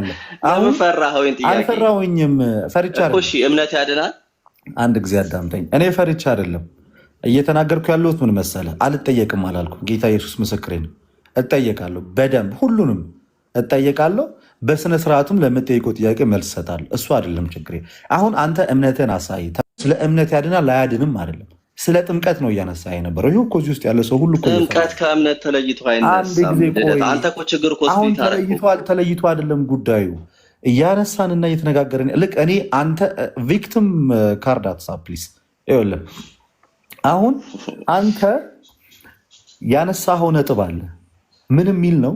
ለምን ፈራኸው? ጥያቄ አልፈራሁኝም። ፈርቻ አይደለም። እሺ እምነት ያድናል። አንድ ጊዜ አዳምጠኝ። እኔ ፈርቻ አይደለም እየተናገርኩ ያለሁት። ምን መሰለህ? አልጠየቅም አላልኩም። ጌታ ኢየሱስ ምስክሬ ነው። እጠየቃለሁ፣ በደንብ ሁሉንም እጠየቃለሁ። በስነ ስርዓቱም ለምጠይቀው ጥያቄ መልስ እሰጣለሁ። እሱ አይደለም ችግሬ። አሁን አንተ እምነትን አሳይ። ስለ እምነት ያድናል ላያድንም አይደለም፣ ስለ ጥምቀት ነው እያነሳ የነበረው። ይህ እኮ እዚህ ውስጥ ያለ ሰው ሁሉ ጥምቀት ከእምነት ተለይቶ አይነሳም። አንተ እኮ ችግር እኮ አሁን ተለይቶ አይደለም ጉዳዩ። እያነሳንና እየተነጋገርን ልክ እኔ አንተ ቪክቲም ካርድ አትሳ ፕሊዝ። ይኸውልህ አሁን አንተ ያነሳኸው ነጥብ አለ። ምን የሚል ነው?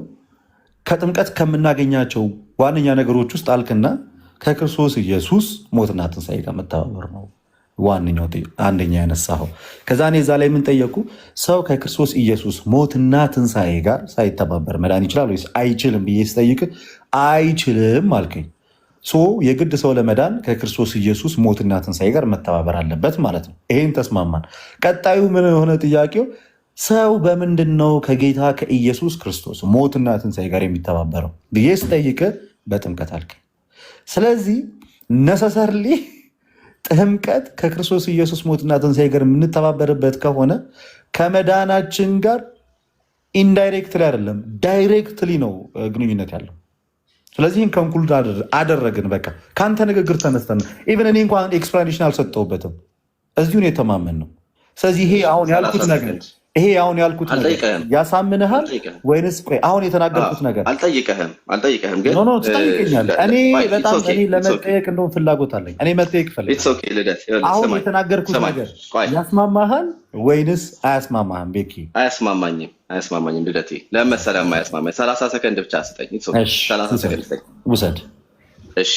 ከጥምቀት ከምናገኛቸው ዋነኛ ነገሮች ውስጥ አልክና ከክርስቶስ ኢየሱስ ሞትና ትንሣኤ ጋር መተባበር ነው ዋነኛው አንደኛ ያነሳኸው። ከዛ እኔ እዛ ላይ የምንጠየቁ ሰው ከክርስቶስ ኢየሱስ ሞትና ትንሣኤ ጋር ሳይተባበር መዳን ይችላል ወይስ አይችልም ብዬ ስጠይቅ አይችልም አልከኝ። የግድ ሰው ለመዳን ከክርስቶስ ኢየሱስ ሞትና ትንሣኤ ጋር መተባበር አለበት ማለት ነው። ይሄን ተስማማን። ቀጣዩ ምን የሆነ ጥያቄው ሰው በምንድን ነው ከጌታ ከኢየሱስ ክርስቶስ ሞትና ትንሣኤ ጋር የሚተባበረው ብዬ ስጠይቅ በጥምቀት አልከኝ። ስለዚህ ነሰሰርሊ ጥምቀት ከክርስቶስ ኢየሱስ ሞትና ትንሣኤ ጋር የምንተባበርበት ከሆነ ከመዳናችን ጋር ኢንዳይሬክትሊ አይደለም ዳይሬክትሊ ነው ግንኙነት ያለው። ስለዚህም ከንኩል አደረግን። በቃ ከአንተ ንግግር ተነስተን ኢቨን እኔ እንኳን ኤክስፕላኔሽን አልሰጠሁበትም። እዚሁን የተማመን ነው። ስለዚህ ይሄ አሁን ያልኩት ነገር ያሳምንሃል ወይንስ አሁን የተናገርኩት ነገር? አልጠይቀህም ግን ትጠይቀኛለህ። እኔ በጣም ለመጠየቅ እንደውም ፍላጎት አለኝ። እኔ መጠየቅ እፈልጋለሁ። አሁን የተናገርኩት ነገር ያስማማሃል ወይንስ አያስማማህም? ቤኪ አያስማማኝም። ልደቴ ለምን መሰለህ የማያስማማኝ? 30 ሰከንድ ብቻ ስጠኝ። 30 ሰከንድ ስጠኝ ውሰድ። እሺ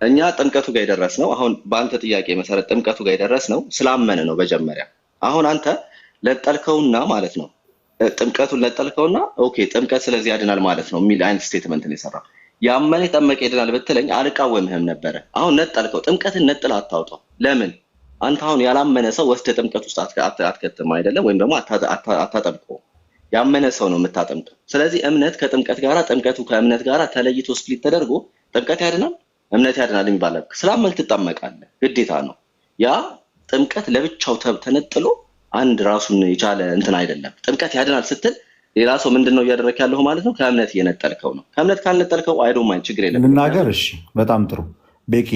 እኛ ጥምቀቱ ጋር የደረስነው አሁን በአንተ ጥያቄ መሰረት ጥምቀቱ ጋር የደረስነው ስላመነ ነው። መጀመሪያ አሁን አንተ ለጠልከውና ማለት ነው ጥምቀቱን ለጠልከውና ኦኬ ጥምቀት ስለዚህ ያድናል ማለት ነው የሚል አይነት ስቴትመንት ነው የሰራው። ያመነ ጠመቀ ይድናል ብትለኝ አልቃወምህም ነበረ። አሁን ነጠልከው። ጥምቀትን ነጥል አታውጣው። ለምን? አንተ አሁን ያላመነ ሰው ወስደ ጥምቀት ውስጥ አትከትም አይደለም፣ ወይም ደግሞ አታጠምቀው። ያመነ ሰው ነው የምታጠምቀው። ስለዚህ እምነት ከጥምቀት ጋራ ጥምቀቱ ከእምነት ጋራ ተለይቶ ስፕሊት ተደርጎ ጥምቀት ያድናል እምነት ያድናል የሚባለው ስላመንክ ትጠመቃለህ፣ ግዴታ ነው። ያ ጥምቀት ለብቻው ተነጥሎ አንድ ራሱን የቻለ እንትን አይደለም። ጥምቀት ያድናል ስትል ሌላ ሰው ምንድነው እያደረክ ያለው ማለት ነው? ከእምነት እየነጠልከው ነው። ከእምነት ካልነጠልከው አይዶ ማን ችግር የለም። ልናገር? እሺ በጣም ጥሩ ቤኪ።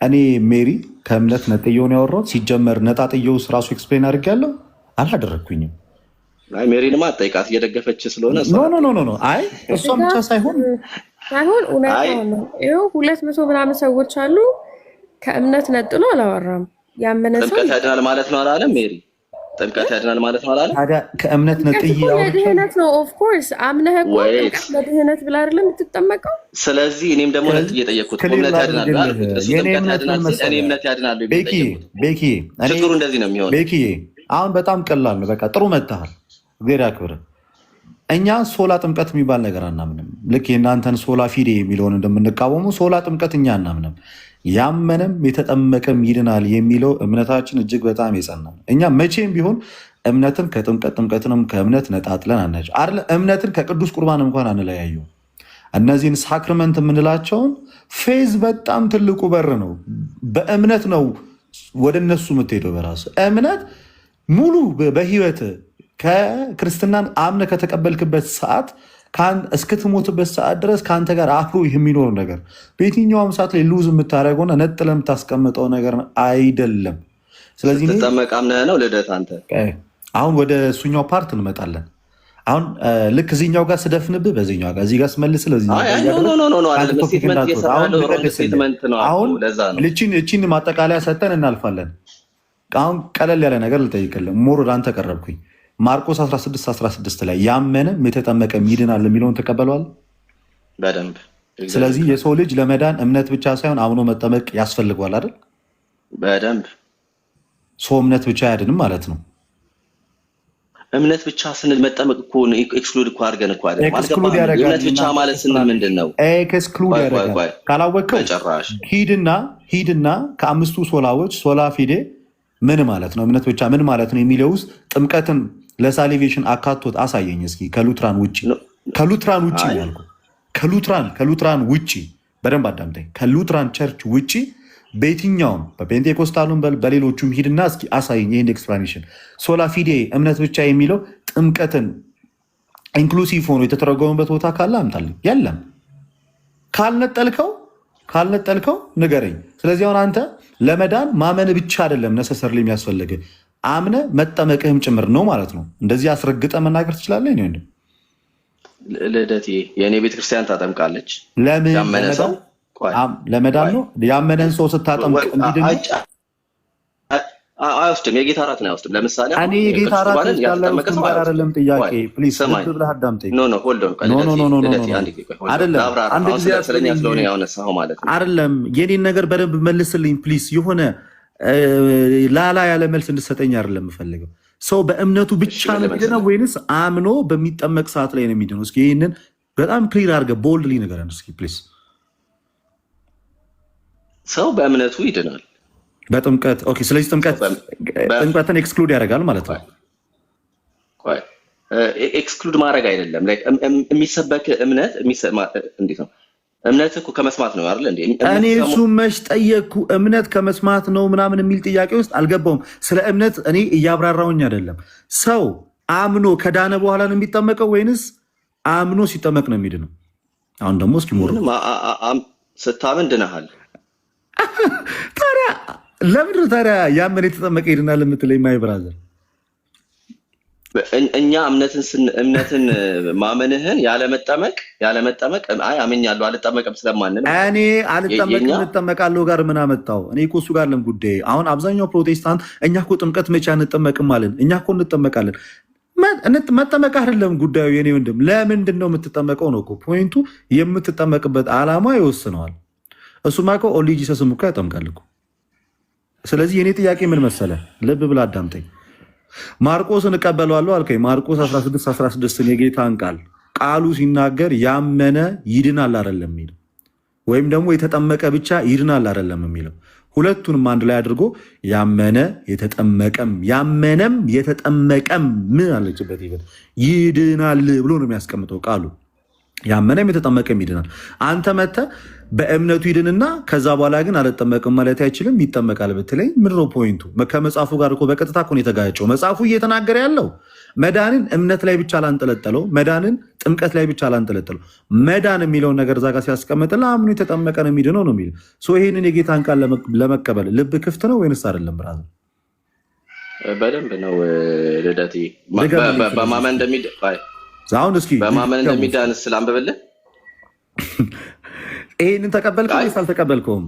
እኔ ሜሪ ከእምነት ነጥየው ነው ያወራሁት። ሲጀመር ነጣጥየው ራሱ ኤክስፕሌን አድርጌያለሁ። አላደረግኩኝም። አይ ሜሪንማ አጠይቃት እየደገፈች ስለሆነ ኖ አይ እሷም ብቻ ሳይሆን እውነት ነው። ይኸው 200 ምናምን ሰዎች አሉ። ከእምነት ነጥሎ አላወራም። ያመነ ሰው ጥምቀት ያድናል ማለት ነው አላለም? ሜሪ ጥምቀት ያድናል ማለት ነው አላለም? ታዲያ ከእምነት ነጥዬው ድህነት ነው። ኦፍ ኮርስ አምነህ እኮ ጥምቀት ለድህነት ብላ አይደለም የምትጠመቀው። ስለዚህ እኔም ደግሞ ነጥዬ የጠየቅኩት እምነት ያድናል አይደል? ጥምቀት ያድናል ሲል እኔ እምነት ያድናል ቤኪ ችግሩ እንደዚህ ነው የሚሆነው። ቤኪ አሁን በጣም ቀላል ነው። በቃ ጥሩ መጥተሃል። እግዚአብሔር ያክብር። እኛ ሶላ ጥምቀት የሚባል ነገር አናምንም። ልክ የእናንተን ሶላ ፊዴ የሚለውን እንደምንቃወሙ ሶላ ጥምቀት እኛ አናምንም። ያመነም የተጠመቀም ይድናል የሚለው እምነታችን እጅግ በጣም የጸና ነው። እኛ መቼም ቢሆን እምነትን ከጥምቀት ጥምቀትንም ከእምነት ነጣጥለን አናጭ አይደለ። እምነትን ከቅዱስ ቁርባን እንኳን አንለያዩ። እነዚህን ሳክርመንት የምንላቸውን ፌዝ በጣም ትልቁ በር ነው። በእምነት ነው ወደ እነሱ የምትሄደው። በራሱ እምነት ሙሉ በህይወት ከክርስትናን አምነ ከተቀበልክበት ሰዓት እስክትሞትበት ሰዓት ድረስ ከአንተ ጋር አብሮ የሚኖር ነገር በየትኛውም ሰዓት ላይ ሉዝ የምታደርገውና ነጥለ የምታስቀምጠው ነገር አይደለም። ስለዚህ ስትጠመቅ አምነህ ነው ልደት። አንተ አሁን ወደ እሱኛው ፓርት እንመጣለን። አሁን ልክ እዚኛው ጋር ስደፍንብህ በዚኛው ጋር እዚህ ጋር ስመልስ እቺን ማጠቃለያ ሰጠን እናልፋለን። አሁን ቀለል ያለ ነገር ልጠይቅልህ። ሞር ወደ አንተ ቀረብኩኝ። ማርቆስ 16:16 ላይ ያመነም የተጠመቀም ይድናል የሚለውን ተቀበለዋል በደንብ። ስለዚህ የሰው ልጅ ለመዳን እምነት ብቻ ሳይሆን አምኖ መጠመቅ ያስፈልገዋል አይደል? በደንብ። ሰው እምነት ብቻ አያድንም ማለት ነው። እምነት ብቻ ስንል መጠመቅ እኮ ኤክስክሉድ እኮ አድርገን እኮ አይደል? እምነት ብቻ ማለት ስንል ምንድን ነው? ኤክስክሉድ ያደርጋል። ካላወቀው ሂድና ከአምስቱ ሶላዎች ሶላ ፊዴ ምን ማለት ነው፣ እምነት ብቻ ምን ማለት ነው የሚለው ውስጥ ጥምቀትን ለሳሊቬሽን አካቶት አሳየኝ እስኪ። ከሉትራን ውጭ ያልኩ ከሉትራን ውጪ በደንብ አዳምጠኝ። ከሉትራን ቸርች ውጪ በየትኛውም በፔንቴኮስታሉም በሌሎቹም ሂድና እስኪ አሳይኝ ይህን ኤክስፕላኔሽን። ሶላ ፊዴ እምነት ብቻ የሚለው ጥምቀትን ኢንክሉሲቭ ሆኖ የተተረጎመበት ቦታ ካለ አምጣልኝ። የለም። ካልነጠልከው ንገረኝ። ስለዚህ አሁን አንተ ለመዳን ማመን ብቻ አይደለም ነሰሰርሊ የሚያስፈልግ አምነ መጠመቅህም ጭምር ነው ማለት ነው። እንደዚህ አስረግጠ መናገር ትችላለህ። ነው ልደቴ የእኔ ቤተክርስቲያን ታጠምቃለች። ለምን ያመነ ሰው ለመዳን ነው። ያመነን ሰው ስታጠምቅ አይወስድም። የጌታ እራትን አይወስድም። ለምሳሌ እኔ የጌታ እራት አይደለም ጥያቄ ፕሊዝ ብለህ አዳምጠኝ። አይደለም የኔን ነገር በደንብ መልስልኝ ፕሊዝ። የሆነ ላላ ያለ መልስ እንድሰጠኝ አይደለም የምፈልገው። ሰው በእምነቱ ብቻ ነው የሚድነው ወይንስ አምኖ በሚጠመቅ ሰዓት ላይ ነው የሚድነው? እስኪ ይህንን በጣም ክሊር አድርገህ ቦልድሊ ንገረን እስኪ ፕሊዝ። ሰው በእምነቱ ይድናል በጥምቀት ኦኬ። ስለዚህ ጥምቀትን ኤክስክሉድ ያደርጋል ማለት ነው። ኤክስክሉድ ማድረግ አይደለም። የሚሰበክ እምነት እንዴት ነው? እምነት እኮ ከመስማት ነው አይደል እንዴ? እኔ እሱ መች ጠየቅኩ። እምነት ከመስማት ነው ምናምን የሚል ጥያቄ ውስጥ አልገባውም። ስለ እምነት እኔ እያብራራውኝ አይደለም። ሰው አምኖ ከዳነ በኋላ ነው የሚጠመቀው ወይንስ አምኖ ሲጠመቅ ነው የሚድነው? አሁን ደግሞ እስኪ ሞር ስታምን ድነሃል። ታዲያ ለምንድን ታዲያ ያመነ የተጠመቀ ይድናል የምትለኝ? ማይ ብራዘር እኛ እምነትን ማመንህን ያለመጠመቅ አይ አምኛለሁ አልጠመቅም ስለማንን እኔ አልጠመቅም እጠመቃለሁ ጋር ምን አመጣው? እኔ እኮ እሱ ጋር ለም ጉዳይ። አሁን አብዛኛው ፕሮቴስታንት እኛ እኮ ጥምቀት መቼ አንጠመቅም አለን። እኛ እኮ እንጠመቃለን። መጠመቅ አይደለም ጉዳዩ የኔ ወንድም። ለምንድን ነው የምትጠመቀው ነው እኮ ፖይንቱ። የምትጠመቅበት ዓላማ ይወስነዋል። እሱማ እኮ ኦንሊ ጂሰስም እኮ ያጠምቃል እኮ። ስለዚህ የኔ ጥያቄ ምን መሰለ፣ ልብ ብላ አዳምጠኝ። ማርቆስን እቀበለዋለሁ አልከኝ። ማርቆስ 16:16 የጌታን ቃሉ ሲናገር ያመነ ይድናል አይደለም የሚለው፣ ወይም ደግሞ የተጠመቀ ብቻ ይድናል አይደለም የሚለው። ሁለቱንም አንድ ላይ አድርጎ ያመነ ያመነም የተጠመቀም ምን አለችበት ይድናል ብሎ ነው የሚያስቀምጠው ቃሉ። ያመነም የተጠመቀም ይድናል። አንተ መተህ በእምነቱ ይድንና ከዛ በኋላ ግን አልጠመቅም ማለት አይችልም ይጠመቃል ብትለኝ ምንድን ነው ፖይንቱ? ከመጽሐፉ ጋር እኮ በቀጥታ እኮ ነው የተጋጨው። መጽሐፉ እየተናገረ ያለው መዳንን እምነት ላይ ብቻ ላንጠለጠለው፣ መዳንን ጥምቀት ላይ ብቻ ላንጠለጠለው። መዳን የሚለውን ነገር እዛ ጋር ሲያስቀምጥልህ አምኖ የተጠመቀ ነው የሚድነው ነው የሚለው። ይህንን የጌታን ቃል ለመቀበል ልብ ክፍት ነው ወይንስ አይደለም? ብራዘር በደንብ ነው ልደቴ። በማመን እንደሚዳን ስላንብብልህ ይህንን ተቀበልከው ወይስ አልተቀበልከውም?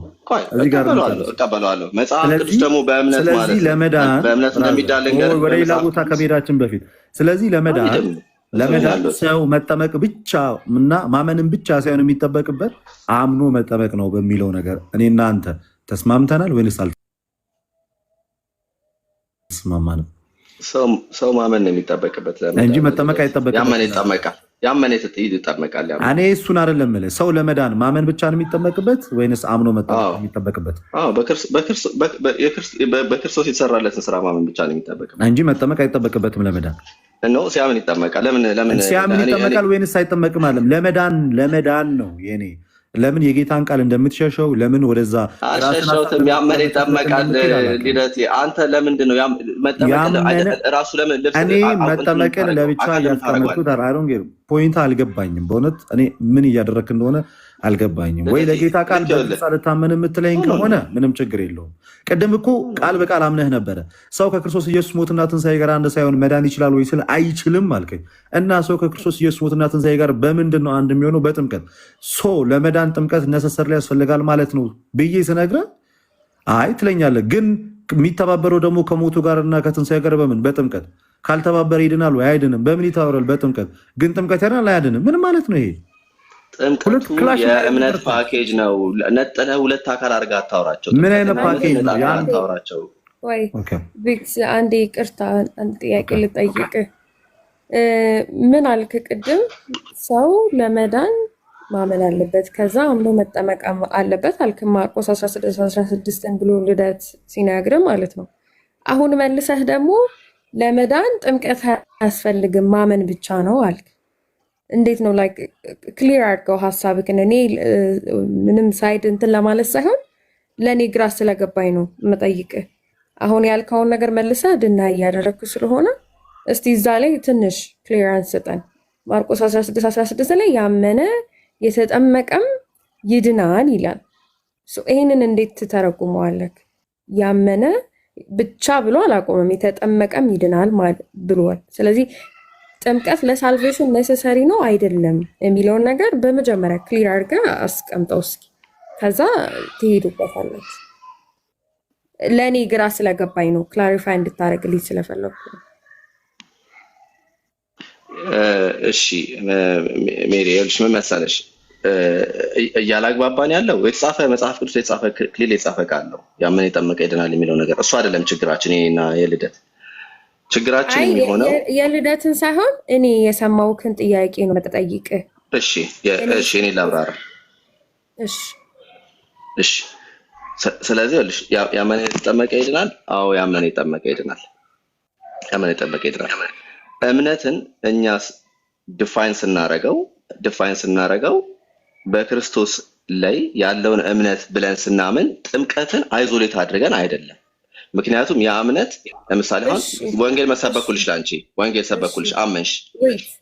እቀበለዋለሁ። መጽሐፍ ቅዱስ ደግሞ በእምነት ማለት በእምነት እንደሚዳን ልንገርህ ወደ ሌላ ቦታ ከመሄዳችን በፊት። ስለዚህ ለመዳን ሰው መጠመቅ ብቻ እና ማመንን ብቻ ሳይሆን የሚጠበቅበት አምኖ መጠመቅ ነው በሚለው ነገር እኔ እናንተ ተስማምተናል ወይንስ አልተስማማንም? ሰው ማመን ነው የሚጠበቅበት እንጂ መጠመቅ አይጠበቅም። ያመነ ይጠመቃል። እኔ እሱን አይደለም የምልህ። ሰው ለመዳን ማመን ብቻ ነው የሚጠበቅበት ወይንስ አምኖ መጠመቅ የሚጠበቅበት? በክርስቶስ የተሰራለትን ስራ ማመን ብቻ ነው የሚጠበቅበት እንጂ መጠመቅ አይጠበቅበትም ለመዳን። ሲያምን ይጠመቃል። ሲያምን ይጠመቃል ወይንስ አይጠመቅም? አለም ለመዳን ነው የኔ ለምን የጌታን ቃል እንደምትሸሸው ለምን ወደዛ አሸሸውትም? ያመነ ይጠመቃል። ልደቴ አንተ ለምንድን ነው ራሱ ለምን እኔ መጠመቅን ለብቻ እያስቀመጥኩት ፖይንት አልገባኝም። በእውነት እኔ ምን እያደረክ እንደሆነ አልገባኝም። ወይ ለጌታ ቃል በግልጽ አልታመን የምትለኝ ከሆነ ምንም ችግር የለውም። ቅድም እኮ ቃል በቃል አምነህ ነበረ። ሰው ከክርስቶስ ኢየሱስ ሞትና ትንሣኤ ጋር አንድ ሳይሆን መዳን ይችላል ወይ ስል አይችልም አልከኝ። እና ሰው ከክርስቶስ ኢየሱስ ሞትና ትንሣኤ ጋር በምንድን ነው አንድ የሚሆነው? በጥምቀት። ለመዳን ጥምቀት ነሰሰር ላይ ያስፈልጋል ማለት ነው ብዬ ስነግረህ አይ ትለኛለህ። ግን የሚተባበረው ደግሞ ከሞቱ ጋር እና ከትንሣኤ ጋር በምን? በጥምቀት። ካልተባበረ ይድናል ወይ? አይድንም። በምን ይተባበራል? በጥምቀት። ግን ጥምቀት ያድናል አያድንም? ምን ማለት ነው ይሄ? ጥምቀቱ የእምነት ፓኬጅ ነው። ነጥለህ ሁለት አካል አድርገህ አታውራቸው። ምን አይነት ፓኬጅ ነው? ወይ ቢክስ አንዴ ይቅርታ፣ አንድ ጥያቄ ልጠይቅህ። ምን አልክ ቅድም? ሰው ለመዳን ማመን አለበት፣ ከዛ አምኖ መጠመቅ አለበት አልክ። ማርቆስ 16:16 ብሎ ልደት ሲነግርህ ማለት ነው። አሁን መልሰህ ደግሞ ለመዳን ጥምቀት አያስፈልግም ማመን ብቻ ነው አልክ። እንዴት ነው ላይክ ክሊር አድርገው ሀሳብህን። እኔ ምንም ሳይድ እንትን ለማለት ሳይሆን ለእኔ ግራ ስለገባኝ ነው የምጠይቅህ። አሁን ያልከውን ነገር መልሰህ ድና እያደረግኩ ስለሆነ እስቲ እዛ ላይ ትንሽ ክሊራንስ ስጠን። ማርቆስ 16:16 ላይ ያመነ የተጠመቀም ይድናል ይላል። ይህንን እንዴት ትተረጉመዋለህ? ያመነ ብቻ ብሎ አላቆመም፣ የተጠመቀም ይድናል ብሏል። ስለዚህ ጥምቀት ለሳልቬሽን ኔሰሰሪ ነው አይደለም የሚለውን ነገር በመጀመሪያ ክሊር አድርገህ አስቀምጠው እስኪ፣ ከዛ ትሄዱበታለች። ለእኔ ግራ ስለገባኝ ነው ክላሪፋይ እንድታደርግልኝ ስለፈለኩ። እሺ ሜሪ ይኸውልሽ ምን መሰለሽ እያላግባባን ያለው የተጻፈ መጽሐፍ ቅዱስ የተጻፈ ክሊል የተጻፈ ቃል ነው። ያመነ የጠመቀ ይድናል የሚለው ነገር እሱ አይደለም ችግራችን። እኔና የልደት ችግራችን የሚሆነው የልደትን ሳይሆን እኔ የሰማሁትን ጥያቄ ነው የምጠይቅህ። እሺ እኔ ላብራራ። እሺ ስለዚህ ይኸውልሽ ያመነ የተጠመቀ ይድናል። አዎ ያመነ የጠመቀ ይድናል። ያመነ የጠመቀ ይድናል። እምነትን እኛ ዲፋይን ስናረገው በክርስቶስ ላይ ያለውን እምነት ብለን ስናምን ጥምቀትን አይዞሌት አድርገን አይደለም። ምክንያቱም ያ እምነት ለምሳሌ አሁን ወንጌል መሰበኩልሽ፣ ላንቺ ወንጌል ሰበኩልሽ፣ አመንሽ፣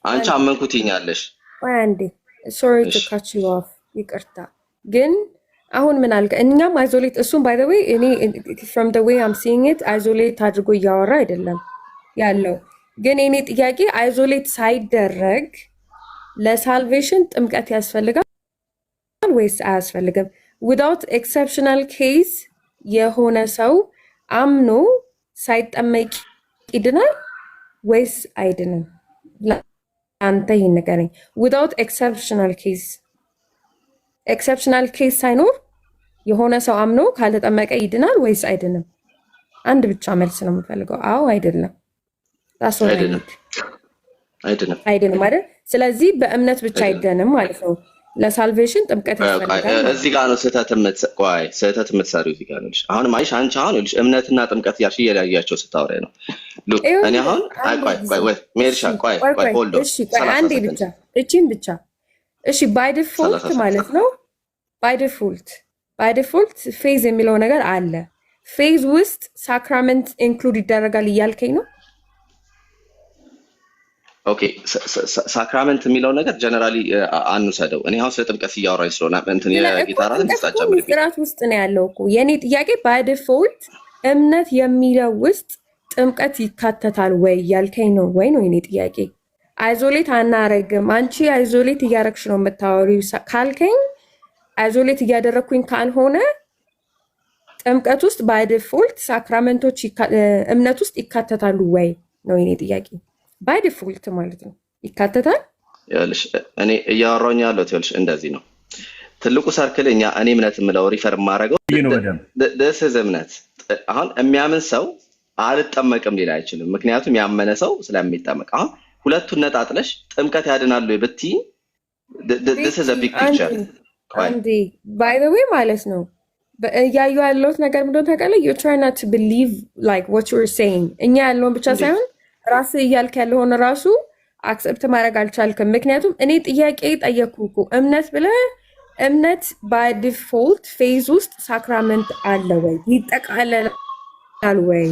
አንቺ አመንኩት ይኛለሽ። አንዴ ሶሪ ቱ ካች ዩ ኦፍ ይቅርታ። ግን አሁን ምን አልከ? እኛም አይዞሌት እሱም ባይ ዘ ዌይ እኔ ፍሮም ዘ ዌይ አም ሲይንግ ኢት አይዞሌት አድርጎ እያወራ አይደለም ያለው። ግን እኔ ጥያቄ አይዞሌት ሳይደረግ ለሳልቬሽን ጥምቀት ያስፈልጋል ወይስ አያስፈልግም? ዊዳውት ኤክሰፕሽናል ኬዝ የሆነ ሰው አምኖ ሳይጠመቅ ይድናል ወይስ አይድንም? አንተ ይህን ንገረኝ። ዊዳውት ኤክሰፕሽናል ኬዝ ሳይኖር የሆነ ሰው አምኖ ካልተጠመቀ ይድናል ወይስ አይድንም? አንድ ብቻ መልስ ነው የምፈልገው። አዎ አይደለም። አይድንም አይደል? ስለዚህ በእምነት ብቻ አይደንም ማለት ነው። ለሳልቬሽን ጥምቀት ያስፈልጋል። እዚህ ጋር ነው ስህተት የምትሰሪው። እዚህ ጋር ነው። አሁን ማይሽ አንቺ አሁን ልጅ እምነትና ጥምቀት ያልሽ እየለያያቸው ስታወራ ነው። ሉክ እኔ አሁን ሜርሻ ሆልዶ አንዴ ብቻ እቺን ብቻ እሺ። ባይ ዲፎልት ማለት ነው። ባይ ዲፎልት ፌዝ የሚለው ነገር አለ። ፌዝ ውስጥ ሳክራመንት ኢንክሉድ ይደረጋል እያልከኝ ነው? ኦኬ ሳክራመንት የሚለው ነገር ጀነራሊ አንውሰደው። እኔ አሁን ስለ ጥምቀት እያወራኝ ስለሆነ እንትን የጌታራ ስርዓት ውስጥ ነው ያለው እኮ። የኔ ጥያቄ ባይ ዲፎልት እምነት የሚለው ውስጥ ጥምቀት ይካተታል ወይ ያልከኝ ነው ወይ ነው የኔ ጥያቄ። አይዞሌት አናረግም። አንቺ አይዞሌት እያረግሽ ነው የምታወሪው ካልከኝ፣ አይዞሌት እያደረግኩኝ ካልሆነ ጥምቀት ውስጥ ባይ ዲፎልት ሳክራመንቶች እምነት ውስጥ ይካተታሉ ወይ ነው የኔ ጥያቄ። ባይ ዲፎልት ማለት ነው ይካተታል። ይኸውልሽ እኔ እያወራሁኝ ያለሁት ይኸውልሽ እንደዚህ ነው። ትልቁ ሰርክል እኔ እምነት የምለው ሪፈር የማደርገው ደስ እምነት። አሁን የሚያምን ሰው አልጠመቅም ሊል አይችልም። ምክንያቱም ያመነ ሰው ስለሚጠመቅ። አሁን ሁለቱን ነጣጥለሽ ጥምቀት ያድናሉ ብትይ this is a big picture። አንዴ ባይ ዘ ዌይ ማለት ነው እያዩ ያለሁት ነገር ምንድነው ታውቃለህ? you try not to believe like what you're saying። እኛ ያለውን ብቻ ሳይሆን ራስ እያልክ ያለውን ራሱ አክሰፕት ማድረግ አልቻልክም። ምክንያቱም እኔ ጥያቄ ጠየቅኩ እኮ እምነት ብለህ እምነት ባይ ዲፎልት ፌዝ ውስጥ ሳክራመንት አለ ወይ ይጠቃለላል ወይ?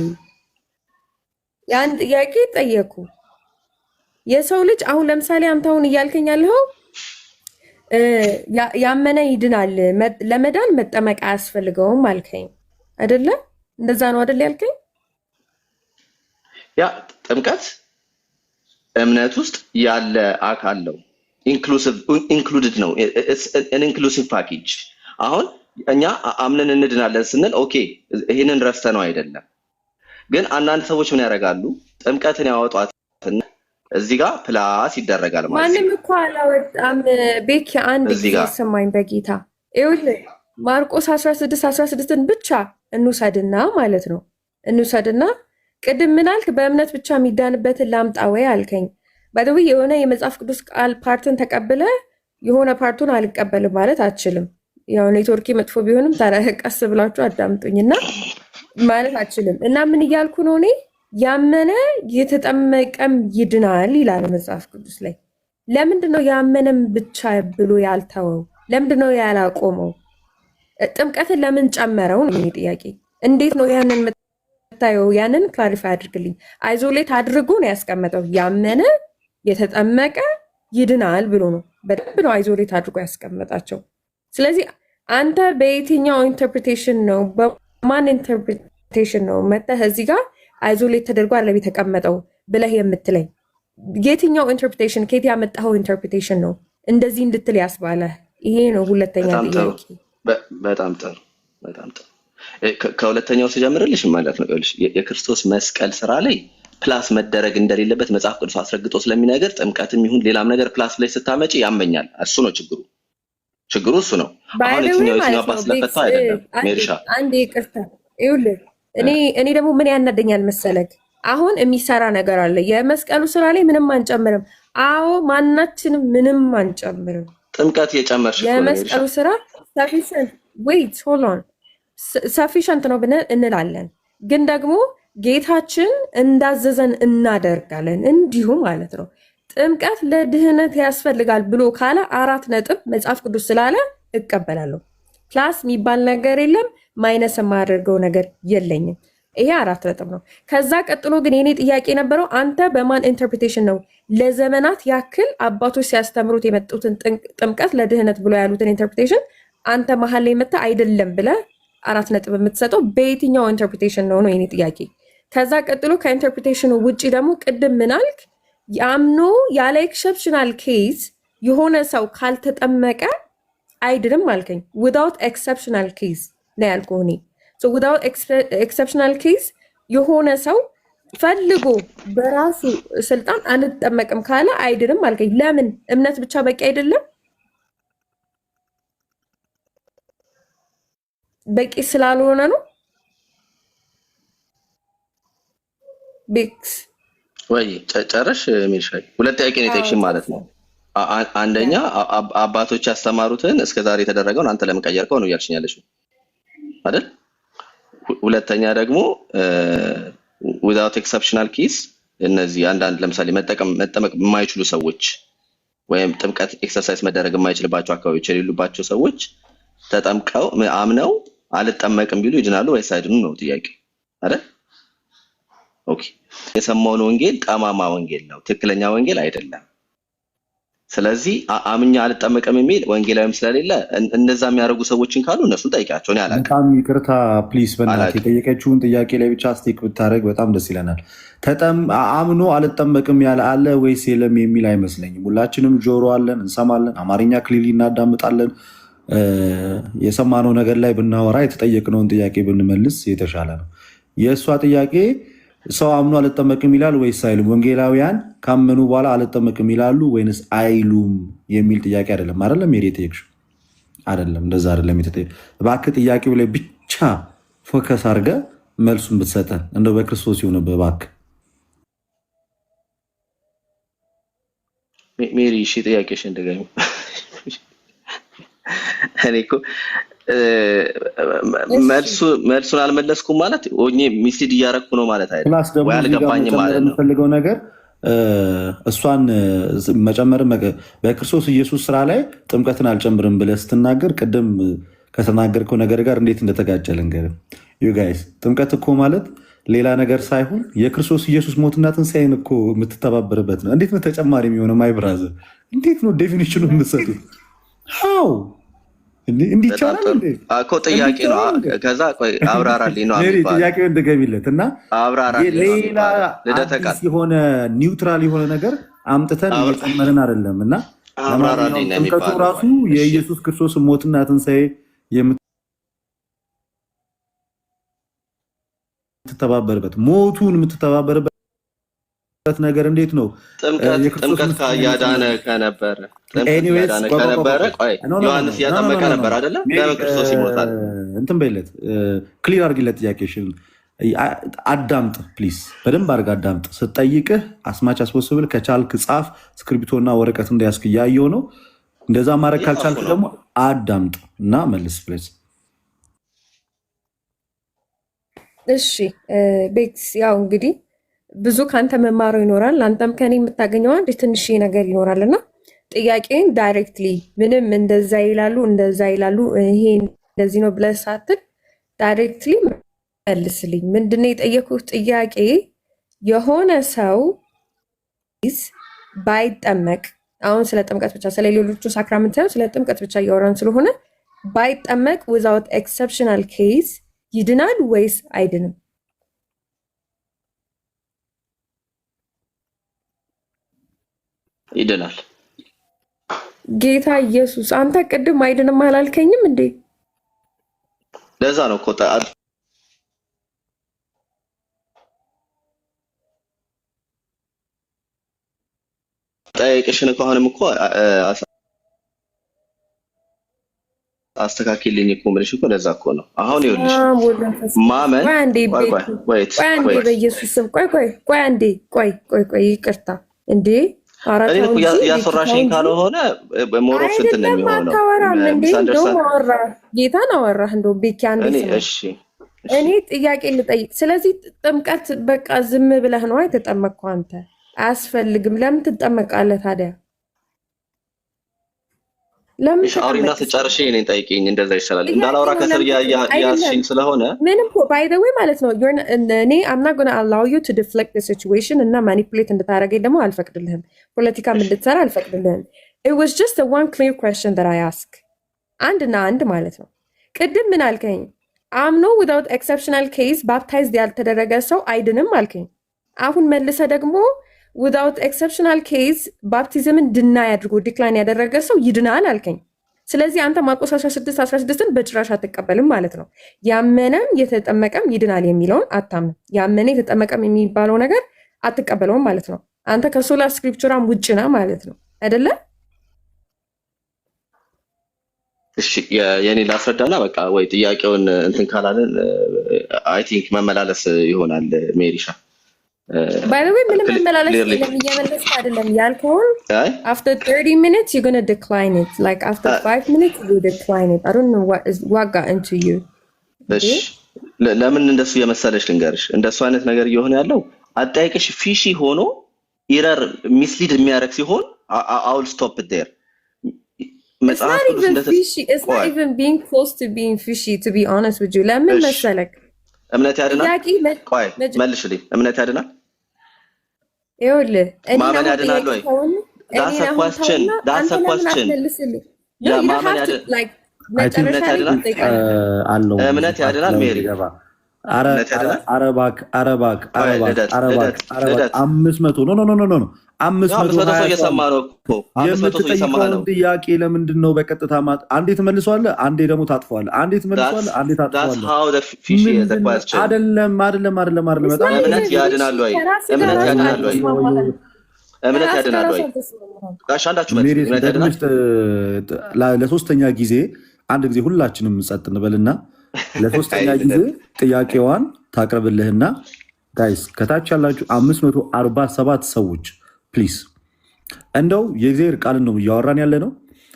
ያን ጥያቄ ጠየቅኩ። የሰው ልጅ አሁን ለምሳሌ አንተ አሁን እያልከኝ ያለው ያመነ ይድናል፣ ለመዳን መጠመቅ አያስፈልገውም አልከኝ አይደለ? እንደዛ ነው አይደለ ያልከኝ? ያ ጥምቀት እምነት ውስጥ ያለ አካል ነው። ኢንክሉድድ ነው። ኢንክሉሲቭ ፓኬጅ። አሁን እኛ አምነን እንድናለን ስንል ኦኬ ይህንን ረስተ ነው አይደለም። ግን አንዳንድ ሰዎች ምን ያደርጋሉ? ጥምቀትን ያወጧትና እዚህ ጋር ፕላስ ይደረጋል ማለት ነው። ማንም እኮ አላወጣም። ቤኪ አንድ ጊዜ ሰማኝ በጌታ ይኸውልህ ማርቆስ 16:16ን ብቻ እንውሰድና ማለት ነው እንውሰድና ቅድም ምን አልክ? በእምነት ብቻ የሚዳንበትን ላምጣ ወይ አልከኝ። ባይደው የሆነ የመጽሐፍ ቅዱስ ቃል ፓርትን ተቀብለ የሆነ ፓርቱን አልቀበልም ማለት አትችልም። ያው ኔትወርክ መጥፎ ቢሆንም ቀስ ብላችሁ አዳምጡኝና ማለት አትችልም። እና ምን እያልኩ ነው እኔ? ያመነ የተጠመቀም ይድናል ይላል መጽሐፍ ቅዱስ ላይ። ለምንድነው ያመነም ብቻ ብሎ ያልተወው? ለምንድነው ያላቆመው? ጥምቀትን ለምን ጨመረው ነው ጥያቄ። እንዴት ነው ያንን የምታየው? ያንን ክላሪፋይ አድርግልኝ። አይዞሌት አድርጎ ነው ያስቀመጠው። ያመነ የተጠመቀ ይድናል ብሎ ነው። በደንብ ነው አይዞሌት አድርጎ ያስቀመጣቸው። ስለዚህ አንተ በየትኛው ኢንተርፕሪቴሽን ነው በማን ኢንተርፕሪቴሽን ነው መተህ እዚህ ጋር አይዞሌት ተደርጎ አለ የተቀመጠው ብለህ የምትለኝ? የትኛው ኢንተርፕሪቴሽን ከየት ያመጣኸው ኢንተርፕሪቴሽን ነው እንደዚህ እንድትል ያስባለህ? ይሄ ነው ሁለተኛ ጥያቄ። በጣም ጥሩ በጣም ጥሩ። ከሁለተኛው ስጀምርልሽ ማለት ነው የክርስቶስ መስቀል ስራ ላይ ፕላስ መደረግ እንደሌለበት መጽሐፍ ቅዱስ አስረግጦ ስለሚነገር ጥምቀትም ይሁን ሌላም ነገር ፕላስ ላይ ስታመጪ ያመኛል። እሱ ነው ችግሩ እሱ ነው። አሁን የትኛው አባት ስለፈታ አይደለም ሜርሻ። አንዴ ይቅርታ ይኸውልህ፣ እኔ ደግሞ ምን ያናደኛል መሰለክ፣ አሁን የሚሰራ ነገር አለ። የመስቀሉ ስራ ላይ ምንም አንጨምርም። አዎ ማናችንም ምንም አንጨምርም። ጥምቀት የጨመርሽ የመስቀሉ ስራ ሰፊሸንት ነው ብለን እንላለን። ግን ደግሞ ጌታችን እንዳዘዘን እናደርጋለን። እንዲሁም ማለት ነው ጥምቀት ለድህነት ያስፈልጋል ብሎ ካለ 4 ነጥብ መጽሐፍ ቅዱስ ስላለ እቀበላለሁ። ፕላስ የሚባል ነገር የለም፣ ማይነስ የማያደርገው ነገር የለኝም። ይሄ 4 ነጥብ ነው። ከዛ ቀጥሎ ግን የኔ ጥያቄ የነበረው አንተ በማን ኢንተርፕሪቴሽን ነው ለዘመናት ያክል አባቶች ሲያስተምሩት የመጡትን ጥምቀት ለድህነት ብሎ ያሉትን ኢንተርፕሪቴሽን አንተ መሀል ላይ መታ አይደለም ብለ 4 ነጥብ የምትሰጠው በየትኛው ኢንተርፕሪቴሽን ነው የኔ ጥያቄ። ከዛ ቀጥሎ ከኢንተርፕሪቴሽኑ ውጭ ደግሞ ቅድም ምናልክ ያምኖ ያለ ኤክሰፕሽናል ኬዝ የሆነ ሰው ካልተጠመቀ አይድንም አልከኝ። ዊዛውት ኤክሰፕሽናል ኬዝ ነው ያልኩህ እኔ። ዊዛውት ኤክሰፕሽናል ኬዝ የሆነ ሰው ፈልጎ በራሱ ስልጣን አንጠመቅም ካለ አይድንም አልከኝ። ለምን? እምነት ብቻ በቂ አይደለም? በቂ ስላልሆነ ነው? ቤክስ ወይ ጨረሽ ሚልሻይ? ሁለት ጥያቄ ነው የጠየቅሽኝ ማለት ነው። አንደኛ አባቶች ያስተማሩትን እስከዛሬ የተደረገውን አንተ ለምን ቀየርከው ነው እያልሽኝ ያለሽው አይደል? ሁለተኛ ደግሞ ዊዛውት ኤክሰፕሽናል ኬስ እነዚህ አንዳንድ ለምሳሌ መጠመቅ የማይችሉ ሰዎች ወይም ጥምቀት ኤክሰርሳይዝ መደረግ የማይችልባቸው አካባቢዎች የሌሉባቸው ሰዎች ተጠምቀው አምነው አልጠመቅም ቢሉ ይድናሉ ወይስ አይድኑ ነው ጥያቄው አይደል? ኦኬ። የሰማውን ወንጌል ጠማማ ወንጌል ነው፣ ትክክለኛ ወንጌል አይደለም። ስለዚህ አምኛ አልጠመቅም የሚል ወንጌላዊም ስለሌለ እንደዛ የሚያደርጉ ሰዎችን ካሉ እነሱ ጠይቃቸው። እኔ አላውቅም። በጣም ይቅርታ ፕሊስ፣ በእናትህ የጠየቀችውን ጥያቄ ላይ ብቻ ስቴክ ብታደርግ በጣም ደስ ይለናል። አምኖ አልጠመቅም ያለ አለ ወይስ የለም የሚል አይመስለኝም። ሁላችንም ጆሮ አለን፣ እንሰማለን፣ አማርኛ ክሊሊ እናዳምጣለን። የሰማነው ነገር ላይ ብናወራ የተጠየቅነውን ጥያቄ ብንመልስ የተሻለ ነው። የእሷ ጥያቄ ሰው አምኖ አልጠመቅም ይላል ወይስ አይሉም? ወንጌላውያን ካመኑ በኋላ አልጠመቅም ይላሉ ወይንስ አይሉም የሚል ጥያቄ አይደለም። አይደለም ሄድ የጠየቅሽው አይደለም፣ እንደዛ አይደለም የተጠየቅሽው። እባክህ ጥያቄው ላይ ብቻ ፎከስ አድርገህ መልሱን ብትሰጠን እንደው በክርስቶስ ይሁንብህ እባክህ። ሜሪ እሺ፣ ጥያቄሽ እንደገና እኔ እኮ መልሱን አልመለስኩም ማለት ሚስሊድ እያረኩ ነው ማለት አይደለም፣ ወይ አልገባኝም ማለት ነው። የምፈልገው ነገር እሷን መጨመር በክርስቶስ ኢየሱስ ስራ ላይ ጥምቀትን አልጨምርም ብለህ ስትናገር ቅድም ከተናገርከው ነገር ጋር እንዴት እንደተጋጨ ልንገርህ። ዩ ጋይስ ጥምቀት እኮ ማለት ሌላ ነገር ሳይሆን የክርስቶስ ኢየሱስ ሞትና ትንሣኤን እኮ የምትተባበርበት ነው። እንዴት ነው ተጨማሪ የሚሆነው? ማይ ብራዘር እንዴት ነው ዴፊኒሽኑ የምትሰጡት? ው እንዲቻላል እኮ ጥያቄ ነው። ከዛ አብራራልኝ ነው ጥያቄው እንደገቢለት እና ሌላ አዲስ የሆነ ኒውትራል የሆነ ነገር አምጥተን እየጨመርን አይደለም። እና ጥምቀቱ ራሱ የኢየሱስ ክርስቶስ ሞትና ትንሣኤ የምትተባበርበት ሞቱን የምትተባበርበት ነገር እንዴት ነው? ጥምቀት ያዳነ ከነበረ ዮሐንስ እያጠመቀ ነበር አይደለም? ለምን ክርስቶስ ይሞታል? እንትን በይለት፣ ክሊር አድርጊለት ጥያቄሽን። አዳምጥ ፕሊስ፣ በደንብ አድርግ አዳምጥ። ስጠይቅህ አስማች አስፖስብል ከቻልክ ጻፍ፣ እስክሪብቶና ወረቀት እንዳያስክ እያየው ነው። እንደዛ ማድረግ ካልቻልክ ደግሞ አዳምጥ እና መልስ ፕሊስ። እሺ ቤክስ፣ ያው እንግዲህ ብዙ ከአንተ መማረው ይኖራል፣ አንተም ከኔ የምታገኘው አንድ ትንሽ ነገር ይኖራል እና ጥያቄን ዳይሬክትሊ ምንም እንደዛ ይላሉ ይሄ እንደዚህ ነው ብለህ ሳትል ዳይሬክትሊ መልስልኝ። ምንድነው የጠየኩት ጥያቄ? የሆነ ሰው ባይጠመቅ፣ አሁን ስለ ጥምቀት ብቻ ስለ ሌሎቹ ሳክራመንት ሳይሆን ስለ ጥምቀት ብቻ እያወራን ስለሆነ ባይጠመቅ ዊዛውት ኤክሰፕሽናል ኬዝ ይድናል ወይስ አይድንም? ይድናል። ጌታ ኢየሱስ አንተ ቅድም አይድንም አላልከኝም እንዴ? ለዛ ነው እኮ ጠይቅሽን ከሆነም እኮ አስተካክልኝ እኮ የምልሽ እኮ ለዛ እኮ ነው። አሁን ይኸውልሽ ማመን በኢየሱስ ስም ቆይ አንዴ ይቅርታ እንዴ እኔ እኮ ያሰራሽኝ ካልሆነ ሞሮፍ እንትን ነው የሚሆነው። እንደውም ጌታን አወራህ እንደው ቤኪ አንዴ እኔ ጥያቄ ልጠይቅ። ስለዚህ ጥምቀት በቃ ዝም ብለህ ነው የተጠመቅከው አንተ? አያስፈልግም። ለምን ትጠመቃለህ ታዲያ? ለምን አውሪና ተጨርሼ እኔን ጠይቂኝ። እንደዛ ይሻላል። እንዳላወራ ከስር ያስሽኝ ስለሆነ ምንም ባይ ዘ ዌይ ማለት ነው እኔ I'm not going to allow you to deflect the situation እና ማኒፑሌት እንድታደርገኝ ደግሞ አልፈቅድልህም። ፖለቲካም እንድትሰራ አልፈቅድልህም። It was just a one clear question that I ask። አንድ ማለት ነው። ቅድም ምን አልከኝ? አምኖ without exceptional case ባፕታይዝድ ያልተደረገ ሰው አይድንም አልከኝ። አሁን መልሰ ደግሞ without exceptional case ባፕቲዝምን ድናይ አድርጎ ዲክላይን ያደረገ ሰው ይድናል አልከኝ። ስለዚህ አንተ ማርቆስ 16:16ን በጭራሽ አትቀበልም ማለት ነው። ያመነም የተጠመቀም ይድናል የሚለውን አታምንም። ያመነ የተጠመቀም የሚባለው ነገር አትቀበለውም ማለት ነው። አንተ ከሶላ ስክሪፕቸራም ውጭ ነህ ማለት ነው አይደለ? እሺ የኔ ላስረዳና በቃ ወይ ጥያቄውን እንትን ካላለን አይ ቲንክ መመላለስ ይሆናል ሜሪሻ። By the way, ምንም መመላለስ የለም። እየመለስክ አይደለም ያልከውን after 30 minutes you're going to decline it. Like after 5 minutes you decline it. I don't know what got into you. እሺ ለምን እንደሱ የመሰለሽ ልንገርሽ። እንደሱ አይነት ነገር እየሆነ ያለው አጠያይቅሽ ፊሺ ሆኖ ኢረር ሚስሊድ የሚያደርግ ሲሆን I will stop it there. It's not even being close to being fishy, to be honest with you. ለምን መሰለክ እምነት ያድናል። ቆይ መልሽልኝ። እምነት ያድናል። ይኸውልህ ማመን ያድናል ወይ? That's a question. ማመን ያድናል። እምነት ያድናል ሜሪ አረባክ 500 ኖ 500 ሰው እየሰማ ነው እኮ። የምትጠይቀውን ጥያቄ ለምንድን ነው በቀጥታ አንዴ ትመልሰዋለህ፣ አንዴ ደግሞ ታጥፈዋለህ፣ አንዴ ትመልሰዋለህ፣ አንዴ ታጥፈዋለህ። አይደለም በጣም እምነት ያድናል ወይ? እምነት ያድናል ወይ? እምነት ያድናል ወይ? ጋሽ አንዳችሁ እምነት ያድናል። ለሶስተኛ ጊዜ አንድ ጊዜ ሁላችንም ጸጥ እንበልና ለሶስተኛ ጊዜ ጥያቄዋን ታቅርብልህና ጋይስ ከታች ያላችሁ 547 ሰዎች ፕሊዝ እንደው የእግዚአብሔር ቃልን ነው እያወራን ያለ ነው።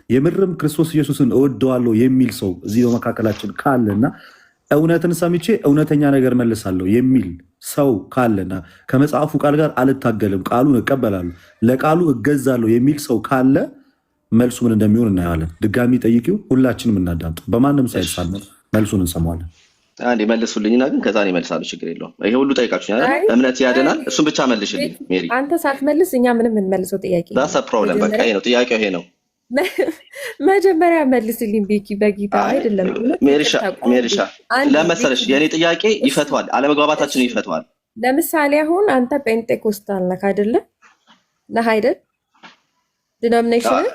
የምርም ክርስቶስ ኢየሱስን እወደዋለሁ የሚል ሰው እዚህ በመካከላችን ካለና እውነትን ሰምቼ እውነተኛ ነገር መልሳለሁ የሚል ሰው ካለና ከመጽሐፉ ቃል ጋር አልታገልም፣ ቃሉን እቀበላለሁ፣ ለቃሉ እገዛለሁ የሚል ሰው ካለ መልሱ ምን እንደሚሆን እናየዋለን። ድጋሚ ጠይቂው፣ ሁላችንም እናዳምጥ፣ በማንም ሳይሳል መልሱን እንሰማዋለን። አንዴ መልሱልኝና ግን ከዛ ነው ይመልሳሉ። ችግር የለውም። ይሄ ሁሉ ጠይቃችሁኝ አይደል? እምነት ያድናል። እሱን ብቻ መልሽልኝ ሜሪ። አንተ ሳትመልስ እኛ ምንም እንመልሰው ጥያቄ ዳስ ፕሮብለም። በቃ ይሄ ነው ጥያቄው፣ ይሄ ነው። መጀመሪያ መልስልኝ ቤኪ፣ በጌታ አይደለም ሜሪሻ። ለመሰለሽ የኔ ጥያቄ ይፈተዋል፣ አለመግባባታችንን ይፈተዋል። ለምሳሌ አሁን አንተ ጴንጤኮስታል ነህ አይደለ? ነህ አይደል? ዲኖሚኔሽን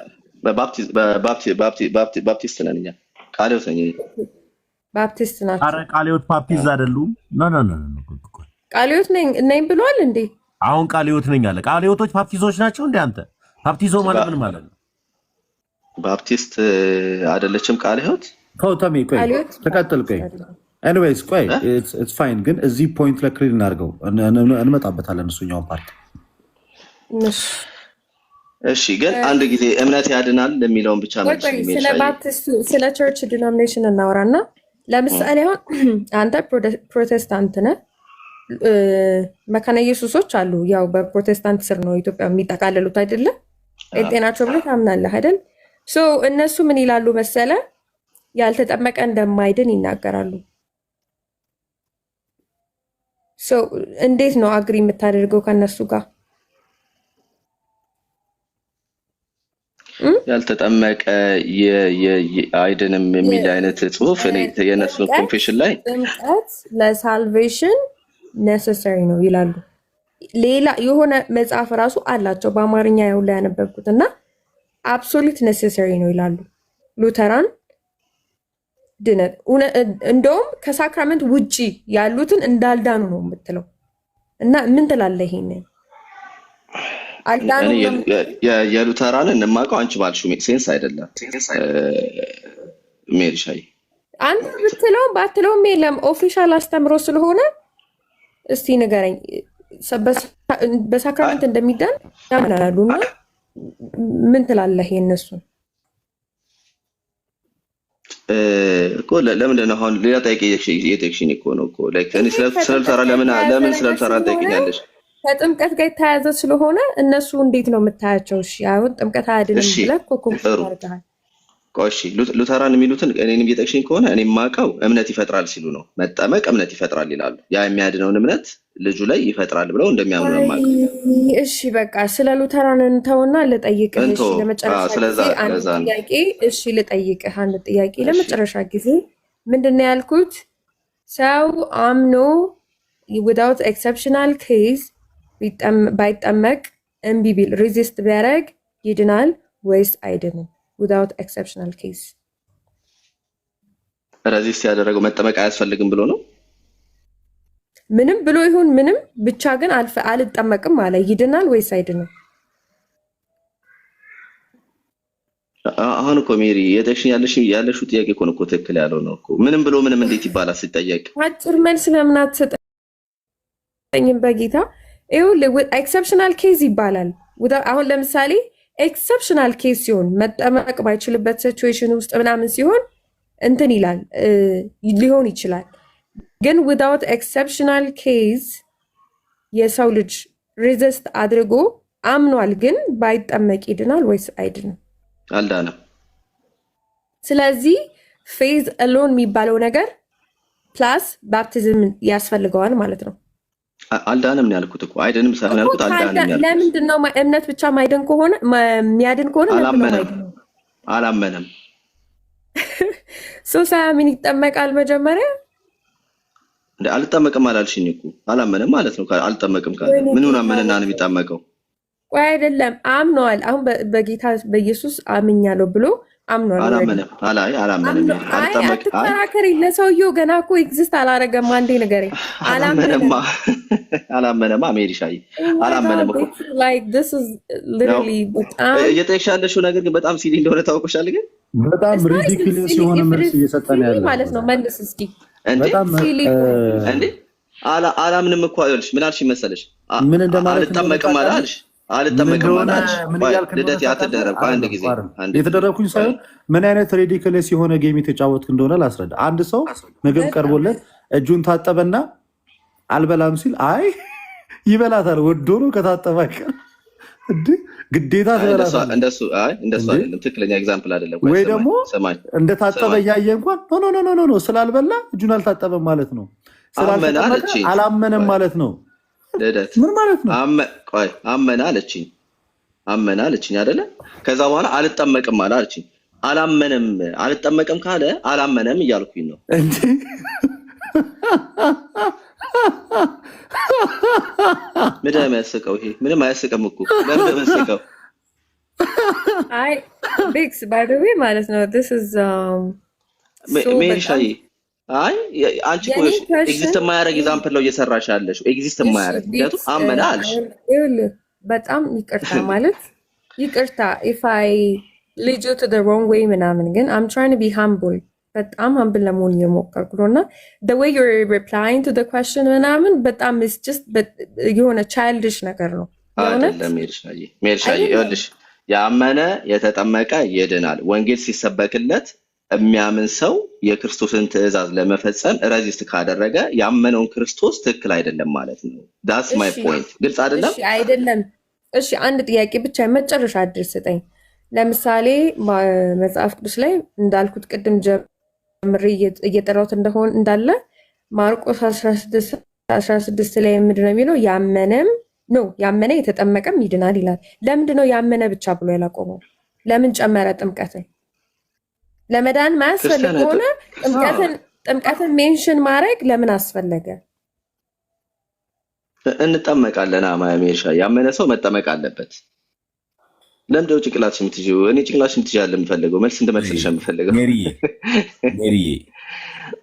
ባፕቲስት ነን እኛ። ቃልዮት ነኝ ባፕቲስት ናቸው። አረ ቃልዮት ፓፒዝ አይደሉም። ቃልዮት ነኝ ብሏል እንዴ? አሁን ቃልዮት ነኝ አለ። ቃልዮቶች ፓፕቲዞች ናቸው እንዴ? አንተ ፓፕቲዞ ማለት ምን ማለት ነው? ባፕቲስት አይደለችም ቃልዮት። ተሚ ቆይ ተከተል ቆይ ኤኒዌይስ ቆይ ኢትስ ፋይን። ግን እዚህ ፖይንት ለክሊር እናድርገው፣ እንመጣበታለን እሱኛው ፓርት። እሺ ግን አንድ ጊዜ እምነት ያድናል የሚለውን ብቻ መልስ። ስለ ባፕቲስቱ ስለ ቸርች ዲኖሚኔሽን እናወራና ለምሳሌ አሁን አንተ ፕሮቴስታንት ነህ፣ መካነ ኢየሱሶች አሉ። ያው በፕሮቴስታንት ስር ነው ኢትዮጵያ የሚጠቃለሉት አይደለ? ጴንጤ ናቸው ብለህ ታምናለህ አይደል? ሶ እነሱ ምን ይላሉ መሰለ? ያልተጠመቀ እንደማይድን ይናገራሉ። ሶ እንዴት ነው አግሪ የምታደርገው ከነሱ ጋር? ያልተጠመቀ አይድንም የሚል አይነት ጽሁፍ እኔ የነሱን ኮንፌሽን ላይ ጥምቀት ለሳልቬሽን ኔሰሰሪ ነው ይላሉ። ሌላ የሆነ መጽሐፍ ራሱ አላቸው በአማርኛ ያው ላይ ያነበብኩት እና አብሶሉት ኔሰሰሪ ነው ይላሉ። ሉተራን ድነት እንደውም ከሳክራመንት ውጪ ያሉትን እንዳልዳኑ ነው የምትለው። እና ምን ትላለህ ይሄንን? አልዳኑ የሉተራንን እንማቀው አንቺ ባልሽው ሴንስ አይደለም ሜሪሻይ። አንተ ብትለውም ባትለውም የለም ኦፊሻል አስተምሮ ስለሆነ እስቲ ንገረኝ። በሳክራመንት እንደሚዳን ያምናሉ እና ምን ትላለህ የነሱን? እኮ ለምንድን ነው አሁን ሌላ ጠይቄ የቴክሽን እኮ ነው እኮ ላይክ እኔ ስለልተራ ለምን ስለልተራ ጠይቀኛለሽ? ከጥምቀት ጋር የተያያዘ ስለሆነ እነሱ እንዴት ነው የምታያቸው? እሺ አሁን ጥምቀት አያድንም ብለህ እኮ ኮምፒውተር ቆሺ ሉተራን የሚሉትን እኔንም እየጠቅሽኝ ከሆነ እኔ የማውቀው እምነት ይፈጥራል ሲሉ ነው። መጠመቅ እምነት ይፈጥራል ይላሉ። ያ የሚያድነውን እምነት ልጁ ላይ ይፈጥራል ብለው እንደሚያምኑ ነው የማውቀው። እሺ በቃ ስለ ሉተራን እንተውና ልጠይቅህ። እሺ ለመጨረሻ ጊዜ አንድ ጥያቄ እሺ ልጠይቅህ አንድ ጥያቄ ለመጨረሻ ጊዜ ምንድነው ያልኩት? ሰው አምኖ without exceptional case ባይጠመቅ እምቢ ቢል ሬዚስት ቢያደርግ ይድናል ወይስ አይድንም? without exceptional case ሬዚስት ያደረገው መጠመቅ አያስፈልግም ብሎ ነው። ምንም ብሎ ይሁን ምንም ብቻ ግን አልጠመቅም አለ። ይድናል ወይስ አይድንም? አሁን እኮ ሜሪ የጠቅሽኝ ያለሽው ጥያቄ እኮ ነው እኮ ትክክል ያለው ነው እኮ። ምንም ብሎ ምንም እንዴት ይባላል ሲጠየቅ? አጭር መልስ ለምን አትሰጠኝም? በጌታ ይኸውልህ ኤክሰፕሽናል ኬዝ ይባላል። አሁን ለምሳሌ ኤክሰፕሽናል ኬዝ ሲሆን መጠመቅ ባይችልበት ሲቹዌሽን ውስጥ ምናምን ሲሆን እንትን ይላል ሊሆን ይችላል። ግን ዊዛውት ኤክሰፕሽናል ኬዝ የሰው ልጅ ሬዚስት አድርጎ አምኗል፣ ግን ባይጠመቅ ይድናል ወይስ አይድንም? አልዳነም። ስለዚህ ፌዝ አሎን የሚባለው ነገር ፕላስ ባፕቲዝም ያስፈልገዋል ማለት ነው። አልዳንም ነው ያልኩት እኮ አይደንም ሳይሆን ያልኩት አልዳንም ያልኩት። ለምንድን ነው እምነት ብቻ ማይድን ከሆነ የሚያድን ከሆነ አላመነም። ሳያምን ይጠመቃል መጀመሪያ? እንደ አልጠመቅም አላልሽኝ እኮ አላመነም ማለት ነው። አልጠመቅም ካለ ምኑን አመነና ነው የሚጠመቀው? ቆይ አይደለም አምነዋል። አሁን በጌታ በኢየሱስ አምኛለሁ ብሎ አምኗል። አላመነም። አትከራከሪ። ለሰውየው ገና እኮ ኤግዚስት አላረገም። አንዴ ንገረኝ። አላመነም። ሜሪሻይ አላመነም እኮ እየጠየቅሽ ያለሽው ነገር ግን በጣም ሲሊ እንደሆነ ታውቆሻል። ግን በጣም ሪዲኩለስ የሆነ መልስ እየሰጠን ያለ ማለት ነው። መልስ እስኪ እንዴ አላምንም እኮ አይልሽ። ምን አልሽ መሰለሽ? ምን እንደማለት አልጠመቅም አላልሽ? አልጠመቅም አላልሽ? ልደት ያተደረኩ አንድ ጊዜ የተደረኩኝ ሳይሆን ምን አይነት ሪዲኩለስ የሆነ ጌም የተጫወትክ እንደሆነ ላስረዳ። አንድ ሰው ምግብ ቀርቦለት እጁን ታጠበና አልበላም ሲል አይ ይበላታል ወዶ ነው ከታጠበ ግዴታ ትበላታለህ። እንደሱ አይደለም። ትክክለኛ ኤግዛምፕል አይደለም። ወይ ደግሞ እንደታጠበ እያየ እንኳን ኖ ስላልበላ እጁን አልታጠበም ማለት ነው። አላመነም ማለት ነው። ልደት ምን ማለት ነው? ቆይ አመነ አለችኝ አይደለ? ከዛ በኋላ አልጠመቅም አለችኝ። አልጠመቅም ካለ አላመነም እያልኩኝ ነው እንዴ? ምንም ያስቀው ይሄ ምንም አያስቀም እኮ ለምን ያስቀው? አይ ቢክስ ባይ ዘ ዌይ ማለት ነው this is ሜሪሻይ አይ አንቺ እኮ ኤግዚስት የማያደርግ ኤግዛምፕል ነው እየሰራሽ ያለሽ። ኤግዚስት የማያደርግ ምክንያቱም አመነ አልሽ። በጣም ይቅርታ ማለት ይቅርታ if I lead you to the wrong way ምናምን፣ ግን I'm trying to be humble በጣም humble ለመሆን እየሞከርኩ ነው። እና the way you're replying to the question ምናምን በጣም is just የሆነ childish ነገር ነው። አይደለም ሜሪሻይ ይኸውልሽ ያመነ የተጠመቀ ይድናል። ወንጌል ሲሰበክለት የሚያምን ሰው የክርስቶስን ትእዛዝ ለመፈጸም ሬዚስት ካደረገ ያመነውን ክርስቶስ ትክክል አይደለም ማለት ነው። that's my point። ግልጽ አይደለም? እሺ አይደለም። እሺ አንድ ጥያቄ ብቻ መጨረሻ እድል ስጠኝ። ለምሳሌ መጽሐፍ ቅዱስ ላይ እንዳልኩት ቅድም ጀምሬ እየጠራሁት እንደሆን እንዳለ ማርቆስ 16 ላይ ምንድን ነው የሚለው? ያመነ የተጠመቀም ይድናል ይላል። ለምንድን ነው ያመነ ብቻ ብሎ ያላቆመው? ለምን ጨመረ ጥምቀትን? ለመዳን ማያስፈልግ ከሆነ ጥምቀትን ሜንሽን ማድረግ ለምን አስፈለገ? እንጠመቃለን። ማሜሻ ያመነ ሰው መጠመቅ አለበት። ለምንድነው ጭንቅላትሽ የምትይው? እኔ ጭንቅላትሽ የምትይዣለሁ የምፈልገው መልስ እንደመልስልሽ የምፈልገው ሜሪዬ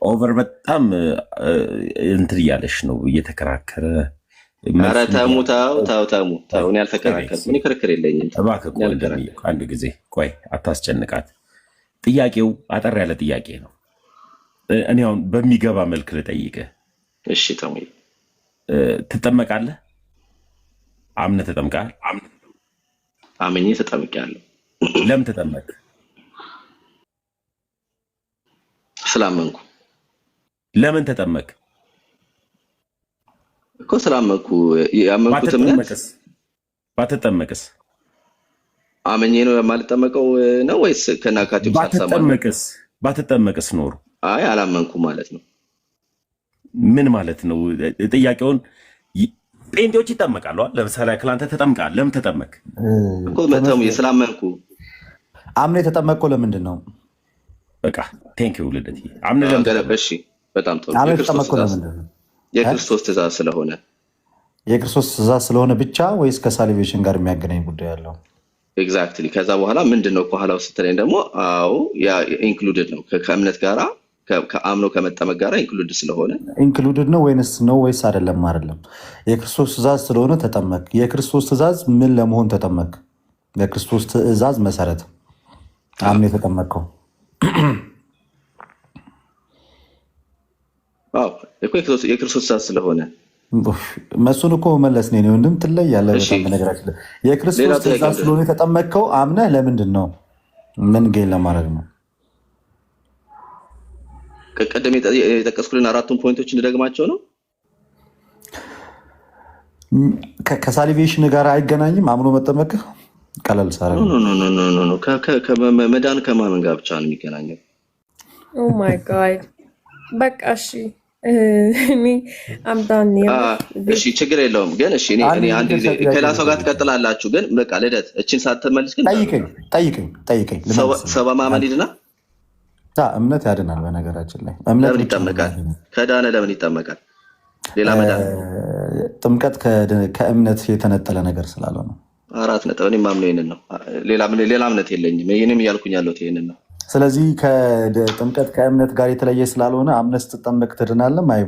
ኦቨር በጣም እንትን እያለሽ ነው እየተከራከረ። ኧረ ተሙ ተው። እኔ አልተከራከርኩም። እኔ ክርክር የለኝም። እባክህ አንድ ጊዜ ቆይ፣ አታስጨንቃት። ጥያቄው አጠር ያለ ጥያቄ ነው። እኔ አሁን በሚገባ መልክ ልጠይቅህ። እሺ ተሙ፣ ትጠመቃለህ? አምነህ ተጠምቀሃል? አምኜ ተጠምቄያለሁ። ለምን ተጠመቅ? ስላመንኩ። ለምን ተጠመቅ እኮ ስላመንኩ። ያመንኩት እምነት ባትጠመቅስ? አምኜ ነው የማልጠመቀው ነው ወይስ ከናካቴው ባትጠመቅስ ኖሩ? አይ አላመንኩም ማለት ነው። ምን ማለት ነው? ጥያቄውን ጴንጤዎች ይጠመቃሉ። ለምሳሌ ክላንተ ተጠምቃል። ለምን ተጠመቅ? እኮ ስላመንኩ። አምነህ የተጠመቀው ለምንድን ነው? በቃ ቴንኪው ልደት። አምነህ እሺ፣ በጣም ጥሩ። የክርስቶስ ትእዛዝ ስለሆነ። የክርስቶስ ትእዛዝ ስለሆነ ብቻ ወይስ ከሳሊቬሽን ጋር የሚያገናኝ ጉዳይ አለው? ኤግዛክትሊ። ከዛ በኋላ ምንድን ነው ከኋላው ስትለኝ ደግሞ አዎ ያ ኢንክሉድድ ነው ከእምነት ጋራ ከአምኖ ከመጠመቅ ጋር ኢንክሉድ ስለሆነ ኢንክሉድድ ነው ወይስ አይደለም? አይደለም። የክርስቶስ ትእዛዝ ስለሆነ ተጠመቅ። የክርስቶስ ትእዛዝ ምን ለመሆን ተጠመቅ? የክርስቶስ ትእዛዝ መሰረት አምኖ የተጠመቀው የክርስቶስ ትእዛዝ ስለሆነ መሱን እኮ መለስ ነው ወንድም ትለያለህ። በጣም በነገራችን የክርስቶስ ትእዛዝ ስለሆነ የተጠመቀው አምነህ ለምንድን ነው? ምን ገኝ ለማድረግ ነው? ቀደም የጠቀስኩልን አራቱን ፖይንቶች እንደግማቸው ነው። ከሳሊቬሽን ጋር አይገናኝም። አምኖ መጠመቅ ቀለል ሳረ መዳን ከማመን ጋር ብቻ ነው የሚገናኘው። ኦ ማይ ጋድ። በቃ እሺ እሺ ችግር የለውም። ግን እሺ እኔ አንድ ጊዜ ከሌላ ሰው ጋር ትቀጥላላችሁ። ግን በቃ ልደት እችን ሳትመልስ ግን ጠይቀኝ። ሰው በማመን ይድናል? እምነት ያድናል። በነገራችን ላይ ለምን ይጠመቃል? ከዳነ ለምን ይጠመቃል? ሌላ መዳን ጥምቀት ከእምነት የተነጠለ ነገር ስላለው ነው። 4 ነጥብ። እኔ ማምነው ይሄንን ነው። ሌላ እምነት የለኝም። ይሄንም እያልኩኝ ያለሁት ይሄንን ነው። ስለዚህ ጥምቀት ከእምነት ጋር የተለየ ስላልሆነ አምነህ ስትጠመቅ ትድናለህ። ማይ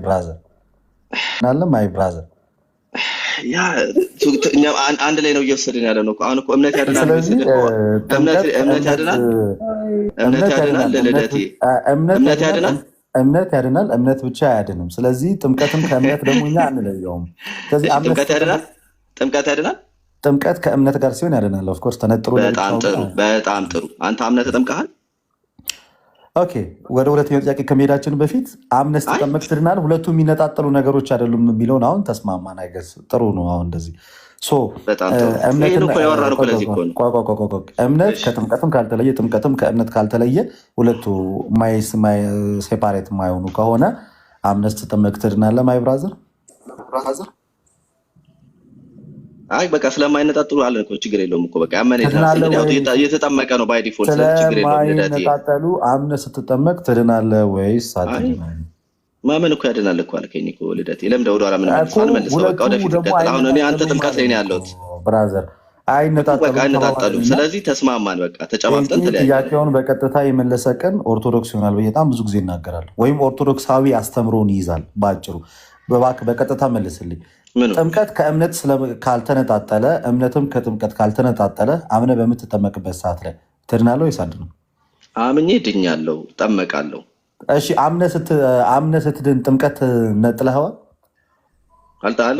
ብራዘር ያ አንድ ላይ ነው እየወሰድን ያለ ነው። አሁን እኮ እምነት ያድናል። እምነት ያድናል። እምነት ብቻ አያድንም። ስለዚህ ጥምቀትም ከእምነት ደግሞ እኛ አንለየውም። ጥምቀት ያድናል። ጥምቀት ከእምነት ጋር ሲሆን ያድናል። ኦፍኮርስ ተነጥሎ። በጣም ጥሩ። አንተ አምነህ ተጠምቀሃል? ኦኬ፣ ወደ ሁለተኛው ጥያቄ ከመሄዳችን በፊት አምነህ ስትጠመቅ ትድናለህ። ሁለቱም የሚነጣጠሉ ነገሮች አይደሉም የሚለውን አሁን ተስማማን። አይገስ ጥሩ ነው። አሁን እንደዚህ እምነት ከጥምቀትም ካልተለየ ጥምቀትም ከእምነት ካልተለየ ሁለቱ ሴፓሬት የማይሆኑ ከሆነ አምነህ ስትጠመቅ ትድናለህ። ማይ ብራዘር አይ በቃ ስለማይነጣጥሉ አለ እኮ ችግር የለውም እኮ በቃ ያመነ እየተጠመቀ ነው ባይ ዲፎልት። ችግር የለውም። ስለማይነጣጠሉ አምነህ ስትጠመቅ ትድናለህ ወይስ አትድንም? ማመን እኮ ያድናል እኮ አልከኝ እኮ ልደቴ። ለምን ወደ ኋላ ምን አልመልሰው? በቃ ወደፊት ቀጥል። አሁን እኔ አንተ ጥምቀት ላይ ነው ያለሁት ብራዘር። አይነጣጠሉም። ስለዚህ ተስማማን፣ በቃ ተጨማምጠን ተለያየ። ጥያቄውን በቀጥታ የመለሰ ቀን ኦርቶዶክስ ይሆናል ብዬ በጣም ብዙ ጊዜ እናገራለሁ። ወይም ኦርቶዶክሳዊ አስተምሮን ይይዛል። በአጭሩ በቀጥታ መልስልኝ። ጥምቀት ከእምነት ካልተነጣጠለ እምነትም ከጥምቀት ካልተነጣጠለ አምነህ በምትጠመቅበት ሰዓት ላይ ትድናለህ ወይስ አትድንም? አምኜ ድኛለሁ፣ እጠመቃለሁ። እሺ አምነህ ስትድን ጥምቀት ነጥለኸዋል?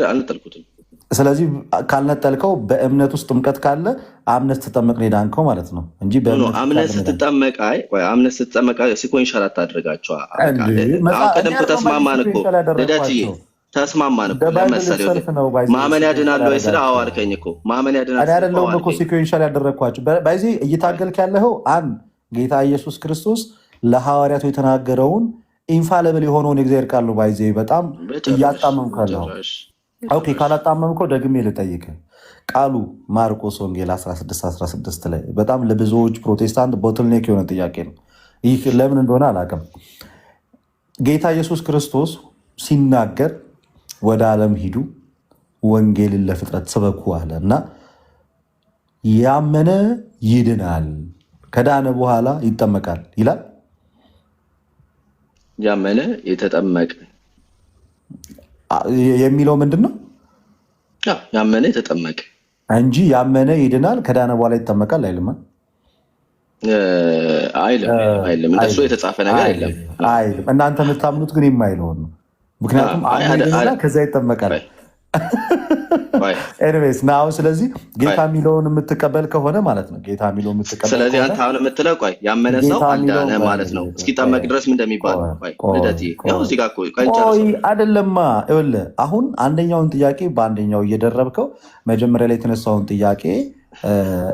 አልነጠልኩትም። ስለዚህ ካልነጠልከው በእምነት ውስጥ ጥምቀት ካለ አምነህ ስትጠመቅ ነው የዳንከው ማለት ነው እንጂ አምነህ ስትጠመቅ ሲኮንሻል አታድርጋቸው። ቀደም እኮ ተስማማን እኮ ልደትዬ። ተስማማን እኮ ለምሳሌ ማመን ያድናል ወይ ስለ አዎ አልከኝ እኮ ማመን ያድናል እኔ አይደለሁም እኮ ሲኩዌንሻል ያደረኳቸው ባይዚ እየታገልክ ያለኸው አንድ ጌታ ኢየሱስ ክርስቶስ ለሐዋርያቱ የተናገረውን ኢንፋሊብል የሆነውን የእግዚአብሔር ቃል ነው። ባይዚ በጣም እያጣመምክ ነው። ኦኬ ካላጣመምከው ደግሜ ልጠይቅህ። ቃሉ ማርቆስ ወንጌል 16:16 ላይ በጣም ለብዙዎች ፕሮቴስታንት ቦትልኔክ የሆነ ጥያቄ ነው። ይህ ለምን እንደሆነ አላውቅም። ጌታ ኢየሱስ ክርስቶስ ሲናገር ወደ ዓለም ሂዱ ወንጌልን ለፍጥረት ስበኩ አለ እና ያመነ ይድናል ከዳነ በኋላ ይጠመቃል ይላል። ያመነ የተጠመቀ የሚለው ምንድን ነው? ያመነ የተጠመቀ እንጂ ያመነ ይድናል ከዳነ በኋላ ይጠመቃል አይልም። አይልም እንደሱ የተጻፈ ነገር አይልም። እናንተ የምታምኑት ግን የማይለውን ነው። ምክንያቱም ይድናል ከዛ ይጠመቃል። ኤኒዌይስ ናው ስለዚህ ጌታ የሚለውን የምትቀበል ከሆነ ማለት ነው። ጌታ የሚለውን የምትቀበል ስለዚህ አንተ አሁን የምትለው ቆይ ያመነ ሰው አዳነ ማለት ነው። እስኪጠመቅ ድረስ ምን እንደሚባል አይደለማ። ይኸውልህ አሁን አንደኛውን ጥያቄ በአንደኛው እየደረብከው መጀመሪያ ላይ የተነሳውን ጥያቄ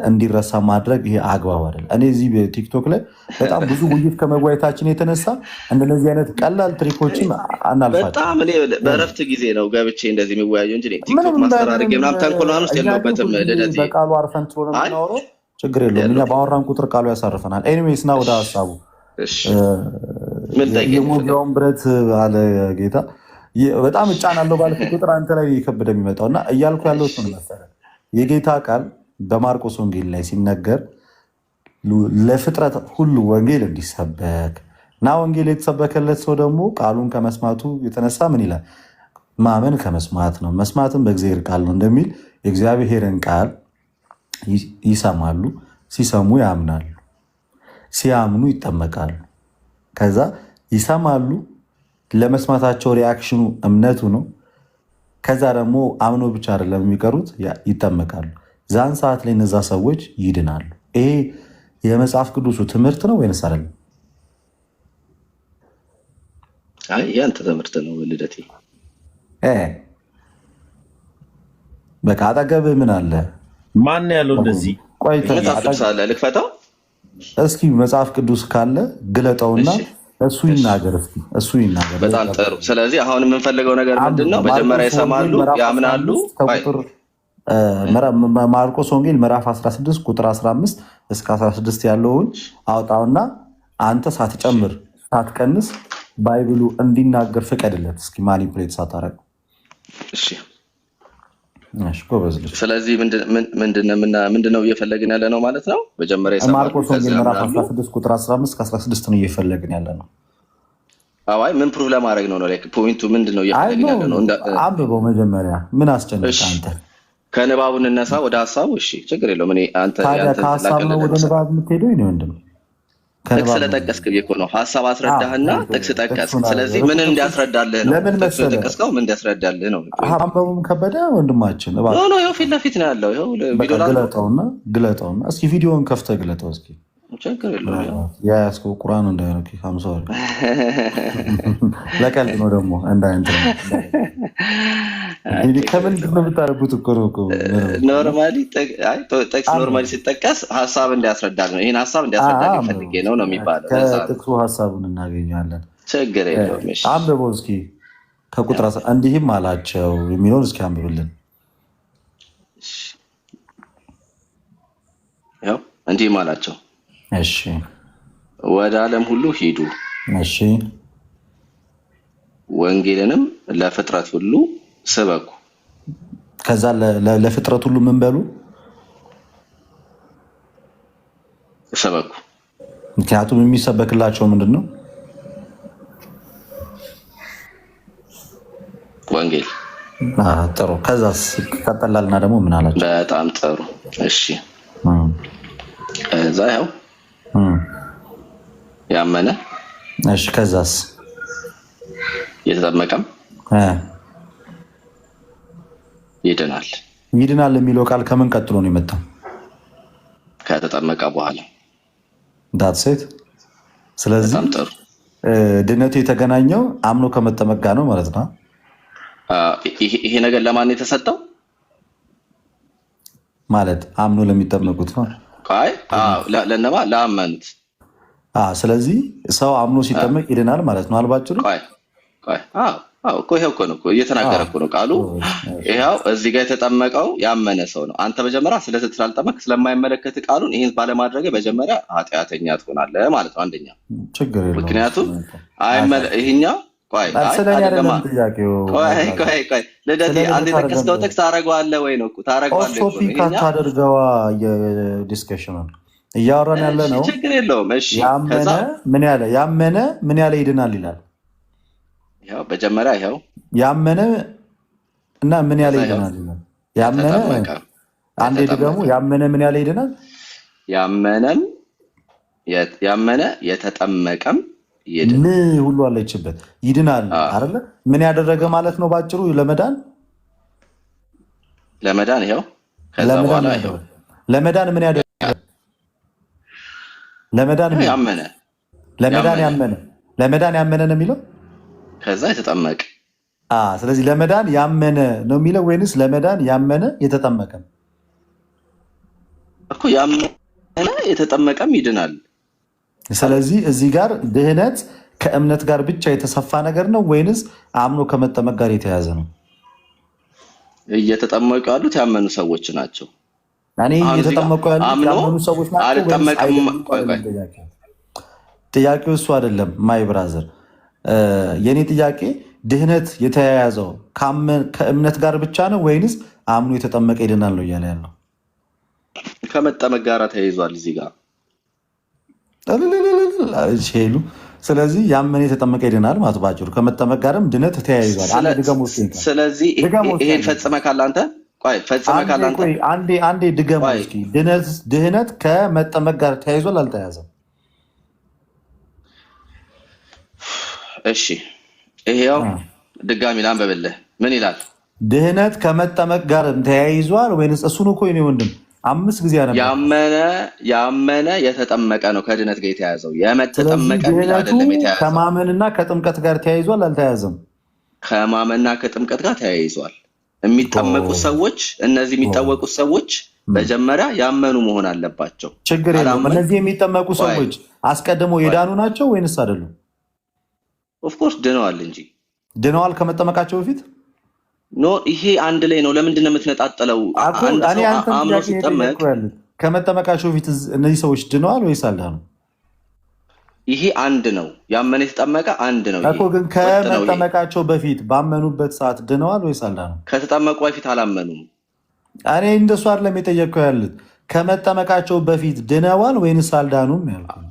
እንዲረሳ ማድረግ ይሄ አግባብ አይደለም። እኔ እዚህ ቲክቶክ ላይ በጣም ብዙ ውይይት ከመወያየታችን የተነሳ እንደነዚህ አይነት ቀላል ትሪኮችን አናልፋቸው። በጣም እኔ በእረፍት ጊዜ ነው ገብቼ እንደዚህ የሚወያየው እንጂ ቲክቶክ ማስተር አድርጌ ምናምን ተንኮሏን ውስጥ የለውበትም። ልደት በቃሉ አርፈን ስለሆነ የምናወራው ችግር የለውም። እኛ ባወራን ቁጥር ቃሉ ያሳርፈናል። ኤኒዌይስ ና ወደ ሀሳቡ የሞጊያውን ብረት አለ ጌታ በጣም እጫናለሁ ባልክ ቁጥር አንተ ላይ የከበደ የሚመጣው እና እያልኩ ያለው እሱን መሰለህ የጌታ ቃል በማርቆስ ወንጌል ላይ ሲነገር ለፍጥረት ሁሉ ወንጌል እንዲሰበክ እና ወንጌል የተሰበከለት ሰው ደግሞ ቃሉን ከመስማቱ የተነሳ ምን ይላል? ማመን ከመስማት ነው፣ መስማትም በእግዚአብሔር ቃል ነው እንደሚል የእግዚአብሔርን ቃል ይሰማሉ፣ ሲሰሙ ያምናሉ፣ ሲያምኑ ይጠመቃሉ። ከዛ ይሰማሉ፣ ለመስማታቸው ሪያክሽኑ እምነቱ ነው። ከዛ ደግሞ አምኖ ብቻ አይደለም የሚቀሩት ይጠመቃሉ። ዛን ሰዓት ላይ እነዛ ሰዎች ይድናሉ። ይሄ የመጽሐፍ ቅዱሱ ትምህርት ነው ወይንስ አይደለም? ያንተ ትምህርት ነው ልደቴ። በቃ አጠገብህ ምን አለ? ማን ያለው እንደዚህ? ቆይ ልክፈታው እስኪ መጽሐፍ ቅዱስ ካለ ግለጠውና እሱ ይናገር። እሱ ይናገር። በጣም ጥሩ። ስለዚህ አሁን የምንፈልገው ነገር ምንድን ነው? መጀመሪያ ይሰማሉ፣ ያምናሉ። ማርቆስ ወንጌል ምዕራፍ 16 ቁጥር 15 እስከ 16 ያለውን አውጣውና አንተ ሳትጨምር ሳትቀንስ ባይብሉ እንዲናገር ፍቀድለት። እስኪ ማኒፕሌት ሳታረግ። እሺ ስለዚህ ምንድነው እየፈለግን ያለ ነው ማለት ነው? መጀመሪያ ይሰማሉ። ማርቆስ ወንጌል ምዕራፍ 16 ቁጥር 15 እስከ 16 ነው እየፈለግን ያለ ነው። አይ ምን ፕሩቭ ለማድረግ ነው? ፖይንቱ ምንድነው እየፈለግን ያለ ነው? አንብበው መጀመሪያ። ምን አስጨነቀ አንተ? ከንባቡ እንነሳ ወደ ሀሳቡ። እሺ ችግር የለውም። እኔ አንተ ከሀሳብ ነው ወደ ንባብ የምትሄደው ነው ወንድም። ጥቅስ ስለጠቀስክ እኮ ነው። ሀሳብ አስረዳህና ጥቅስ ጠቀስክ። ስለዚህ ምን እንዲያስረዳልህ ነው? ጥቅስ ጠቀስከው ምን እንዲያስረዳልህ ነው? አንበቡም ከበደ ወንድማችን ኖ ይኸው ፊት ለፊት ነው ያለው። ይኸው ቪዲዮ ግለጠውና እስኪ ቪዲዮውን ከፍተህ ግለጠው እስኪ። ችግር የለውም። የያዝከው ቁርአን እንዳይሆን ሀምሳው ለቀልድ ነው ደግሞ እንዳይንት ነው። ከምንድን ነው የምታደርጉት? እኮ ነው ኖርማሊ ጥቅስ ኖርማሊ ሲጠቀስ ሀሳብ እንዲያስረዳል ነው። ይህን ሀሳብ እንዲያስረዳል ፈልጌ ነው የሚባለው። ጥቅሱ ሀሳቡን እናገኛለን። ችግር የለውም። አንብበው እስኪ ከቁጥር እንዲህም አላቸው የሚለውን እስኪ አንብብልን። ያው እንዲህም አላቸው እሺ ወደ ዓለም ሁሉ ሂዱ፣ እሺ ወንጌልንም ለፍጥረት ሁሉ ስበኩ። ከዛ ለፍጥረት ሁሉ ምን በሉ? ስበኩ። ምክንያቱም የሚሰበክላቸው ምንድን ነው? ወንጌል። ጥሩ። ከዛስ ቀጠላልና ደግሞ ምን አላቸው? በጣም ጥሩ። እሺ ከዛ ያው ያመነ፣ እሺ ከዛስ የተጠመቀም ይድናል። ይድናል የሚለው ቃል ከምን ቀጥሎ ነው የመጣው? ከተጠመቀ በኋላ። ዳትሴት። ስለዚህ ድነቱ የተገናኘው አምኖ ከመጠመቅ ጋር ነው ማለት ነው። ይሄ ነገር ለማን የተሰጠው ማለት አምኖ ለሚጠመቁት ነው። ለነማ ለአመኑት። ስለዚህ ሰው አምኖ ሲጠመቅ ይድናል ማለት ነው። አልባጭሩ ይሄው እኮ ነው እየተናገረ እኮ ነው ቃሉ። ይሄው እዚህ ጋር የተጠመቀው ያመነ ሰው ነው። አንተ መጀመሪያ ስላልጠመቅ ስለማይመለከት ቃሉን ይሄን ባለማድረግ መጀመሪያ ኃጢአተኛ ትሆናለህ ማለት ነው። አንደኛ ችግር የለውም። ምክንያቱም ይሄኛው ልደቴ አንድ የጠቀስከው ጥቅስ ታደርገዋለህ ወይ ነው? ታደርገዋለህ እኮ ነው። ይሄኛው ታደርገዋ የዲስከሽኑን እያወራን ያለ ነው። ችግር የለውም። እሺ ያመነ ምን ያለ ይድናል ይላል። ይሄው መጀመሪያ ይሄው ያመነ እና ምን ያለ ይድናል ይላል። ያመነ አንዴ ደግሞ ያመነ ምን ያለ ይድናል። ያመነ የተጠመቀም ሁሉ አለችበት ይድናል አይደለ? ምን ያደረገ ማለት ነው ባጭሩ ለመዳን ይሄው ከዛ በኋላ ይሄው ለመዳን ምን ያደረገ ለመዳን ያመነ ነው የሚለው ከዛ የተጠመቀ ስለዚህ ለመዳን ያመነ ነው የሚለው ወይንስ ለመዳን ያመነ የተጠመቀ እኮ ያመነ የተጠመቀም ይድናል። ስለዚህ እዚህ ጋር ድህነት ከእምነት ጋር ብቻ የተሰፋ ነገር ነው ወይንስ አምኖ ከመጠመቅ ጋር የተያዘ ነው? እየተጠመቁ ያሉት ያመኑ ሰዎች ናቸው። እኔ እየተጠመቁ ያሉት ያመኑ ሰዎች ናቸው። ጥያቄው እሱ አይደለም ማይ ብራዘር። የኔ ጥያቄ ድህነት የተያያዘው ከእምነት ጋር ብቻ ነው ወይንስ አምኖ የተጠመቀ ይድናል ነው እያለ ያለው? ከመጠመቅ ጋር ተያይዟል እዚህ ጋር ሄሉ። ስለዚህ ያመነ የተጠመቀ ይድናል ማለት ባጭሩ ከመጠመቅ ጋርም ድነት ተያይዟል። ስለዚህ ይሄን ፈጽመካል አንተ? አንዴ ድገም እስኪ። ድህነት ከመጠመቅ ጋር ተያይዟል አልተያዘም? እሺ ይሄው ድጋሚ ላንብብልህ። ምን ይላል? ድህነት ከመጠመቅ ጋር ተያይዟል ወይንስ? እሱን እኮ ነው ወንድም 5 ጊዜ ያመነ የተጠመቀ ነው ከድነት ጋር የተያዘው። የመተጠመቀ አይደለም የተያዘው። ከማመንና ከጥምቀት ጋር ተያይዟል አልተያዘም? ከማመንና ከጥምቀት ጋር ተያይዟል። የሚጠመቁ ሰዎች እነዚህ የሚጠወቁ ሰዎች መጀመሪያ ያመኑ መሆን አለባቸው። ችግር የለውም። እነዚህ የሚጠመቁ ሰዎች አስቀድሞ የዳኑ ናቸው ወይንስ አይደሉም? ኦፍኮርስ ድነዋል እንጂ። ድነዋል ከመጠመቃቸው በፊት ኖ። ይሄ አንድ ላይ ነው። ለምንድን ነው የምትነጣጠለው? አምኖ ሲጠመቅ ከመጠመቃቸው በፊት እነዚህ ሰዎች ድነዋል ወይስ አልዳኑም? ይሄ አንድ ነው። ያመነ የተጠመቀ አንድ ነው እኮ። ግን ከመጠመቃቸው በፊት ባመኑበት ሰዓት ድነዋል ወይስ አልዳኑም? ከተጠመቁ በፊት አላመኑም። እኔ እንደሱ አይደለም የጠየቅከው ያሉት። ከመጠመቃቸው በፊት ድነዋል ወይንስ አልዳኑም?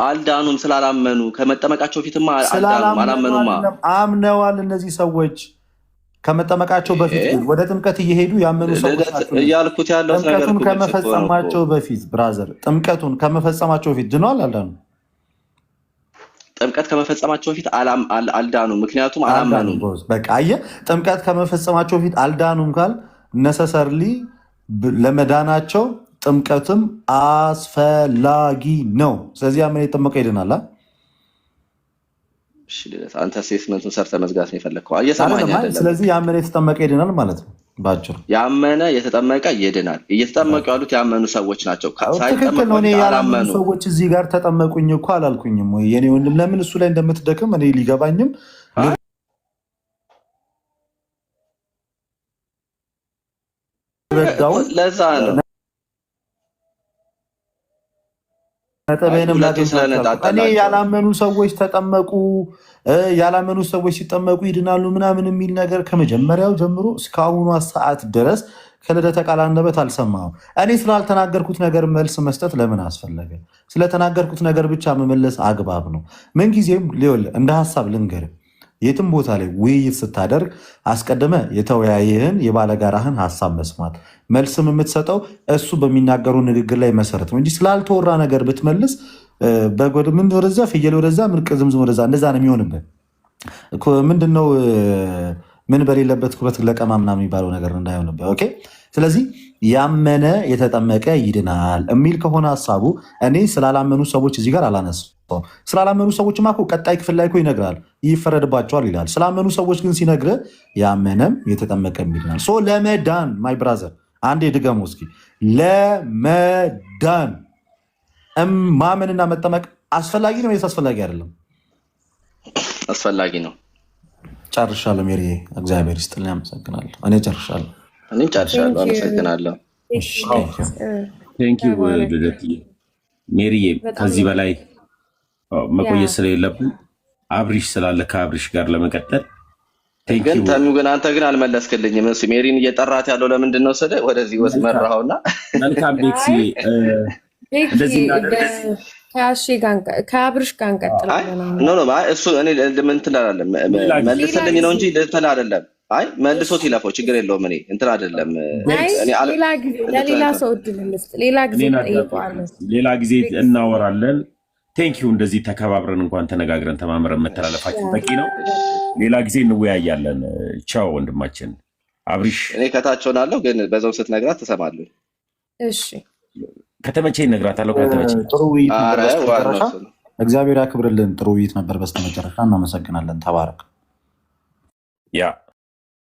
አልዳኑም ስላላመኑ። ከመጠመቃቸው በፊትማ አላመኑማ። አምነዋል እነዚህ ሰዎች ከመጠመቃቸው በፊት ወደ ጥምቀት እየሄዱ ያመኑ ሰዎች ናቸው እያልኩት ያለው ነገር። ጥምቀቱን ከመፈጸማቸው በፊት ብራዘር፣ ጥምቀቱን ከመፈጸማቸው በፊት ድነዋል አልዳኑም? ጥምቀት ከመፈጸማቸው በፊት አልዳኑም፣ ምክንያቱም አላመኑም። በቃ አየህ፣ ጥምቀት ከመፈጸማቸው በፊት አልዳኑም ካል ነሰሰርሊ ለመዳናቸው ጥምቀትም አስፈላጊ ነው። ስለዚህ ያመነ የተጠመቀ ይድናል። አንተ ሴስመንቱን ሰርተህ መዝጋት ነው የፈለግከው። እየሰማኸኝ አይደለም? ስለዚህ ያመነ የተጠመቀ ይድናል ማለት ነው ባጭሩ። ያመነ የተጠመቀ ይድናል። እየተጠመቁ ያሉት ያመኑ ሰዎች ናቸው። ትክክል ነው። እኔ ያላመኑ ሰዎች እዚህ ጋር ተጠመቁኝ እኮ አላልኩኝም ወይ የኔ ወንድም? ለምን እሱ ላይ እንደምትደክም እኔ ሊገባኝም ለዛ ነው እኔ ያላመኑ ሰዎች ተጠመቁ፣ ያላመኑ ሰዎች ሲጠመቁ ይድናሉ ምናምን የሚል ነገር ከመጀመሪያው ጀምሮ እስካሁኗ ሰዓት ድረስ ከልደተ ቃል አንደበት አልሰማሁም። እኔ ስላልተናገርኩት ነገር መልስ መስጠት ለምን አስፈለገ? ስለተናገርኩት ነገር ብቻ መመለስ አግባብ ነው? ምንጊዜም ሊወል እንደ ሀሳብ ልንገር፣ የትም ቦታ ላይ ውይይት ስታደርግ አስቀድመ የተወያየህን የባለጋራህን ሀሳብ መስማት፣ መልስም የምትሰጠው እሱ በሚናገሩ ንግግር ላይ መሰረት ነው እንጂ ስላልተወራ ነገር ብትመልስ ምን ወደዛ ፍየል ወደዛ ምን ቅዝምዝም ወደዛ እንደዛ ነው የሚሆንበት። ምንድነው ምን በሌለበት ኩበት ለቀማ ምናምን የሚባለው ነገር እንዳይሆንበት። ኦኬ። ስለዚህ ያመነ የተጠመቀ ይድናል የሚል ከሆነ ሀሳቡ እኔ ስላላመኑ ሰዎች እዚህ ጋር አላነሳም። ስላላመኑ ሰዎችማ እኮ ቀጣይ ክፍል ላይ እኮ ይነግራል። ይፈረድባቸዋል ይላል። ስላመኑ ሰዎች ግን ሲነግረ ያመነም የተጠመቀም ይልናል። ለመዳን ማይ ብራዘር አንዴ ድገሙ እስኪ። ለመዳን ማመንና መጠመቅ አስፈላጊ ነው ወይስ አስፈላጊ አይደለም? አስፈላጊ ነው። ጨርሻለሁ። ሜሪ እግዚአብሔር ይስጥልኝ። አመሰግናለሁ። እኔ ጨርሻለሁ። እኔም ጨርሻለሁ። አመሰግናለሁ። ቴንክ ዩ ሜሪዬ። ከዚህ በላይ መቆየት ስለሌለብን አብሪሽ ስላለ ከአብሪሽ ጋር ለመቀጠል ግን ተሚው ግን አንተ ግን አልመለስክልኝም። ሜሪን እየጠራት ያለው ለምንድን ነው ስለ ወደዚህ ወስ መራውና መልካም ቤክሲ እንደዚህ ከአብሪሽ ጋር እንቀጥላለን። ኖ እሱ እኔ ምን ትላለህ መልስልኝ ነው እንጂ ልትል አይደለም። አይ መልሶት ይለፈው ችግር የለውም። እኔ እንትን አይደለም። ሌላ ጊዜ ለሌላ ሰው እድል እንስጥ። ሌላ ጊዜ እንጠይቀዋለን። ሌላ ጊዜ እናወራለን። ቴንኪው። እንደዚህ ተከባብረን እንኳን ተነጋግረን ተማምረን መተላለፋችን በቂ ነው። ሌላ ጊዜ እንወያያለን። ቻው ወንድማችን አብሪሽ። እኔ ከታች ሆናለሁ፣ ግን በዛው ስትነግራት ትሰማለህ። እሺ ከተመቸኝ እነግራታለሁ። ከተመቸኝ ጥሩ ውይይት ነበር በስተመጨረሻ። እግዚአብሔር ያክብርልን። ጥሩ ውይይት ነበር በስተመጨረሻ። እናመሰግናለን። ተባረክ። ያ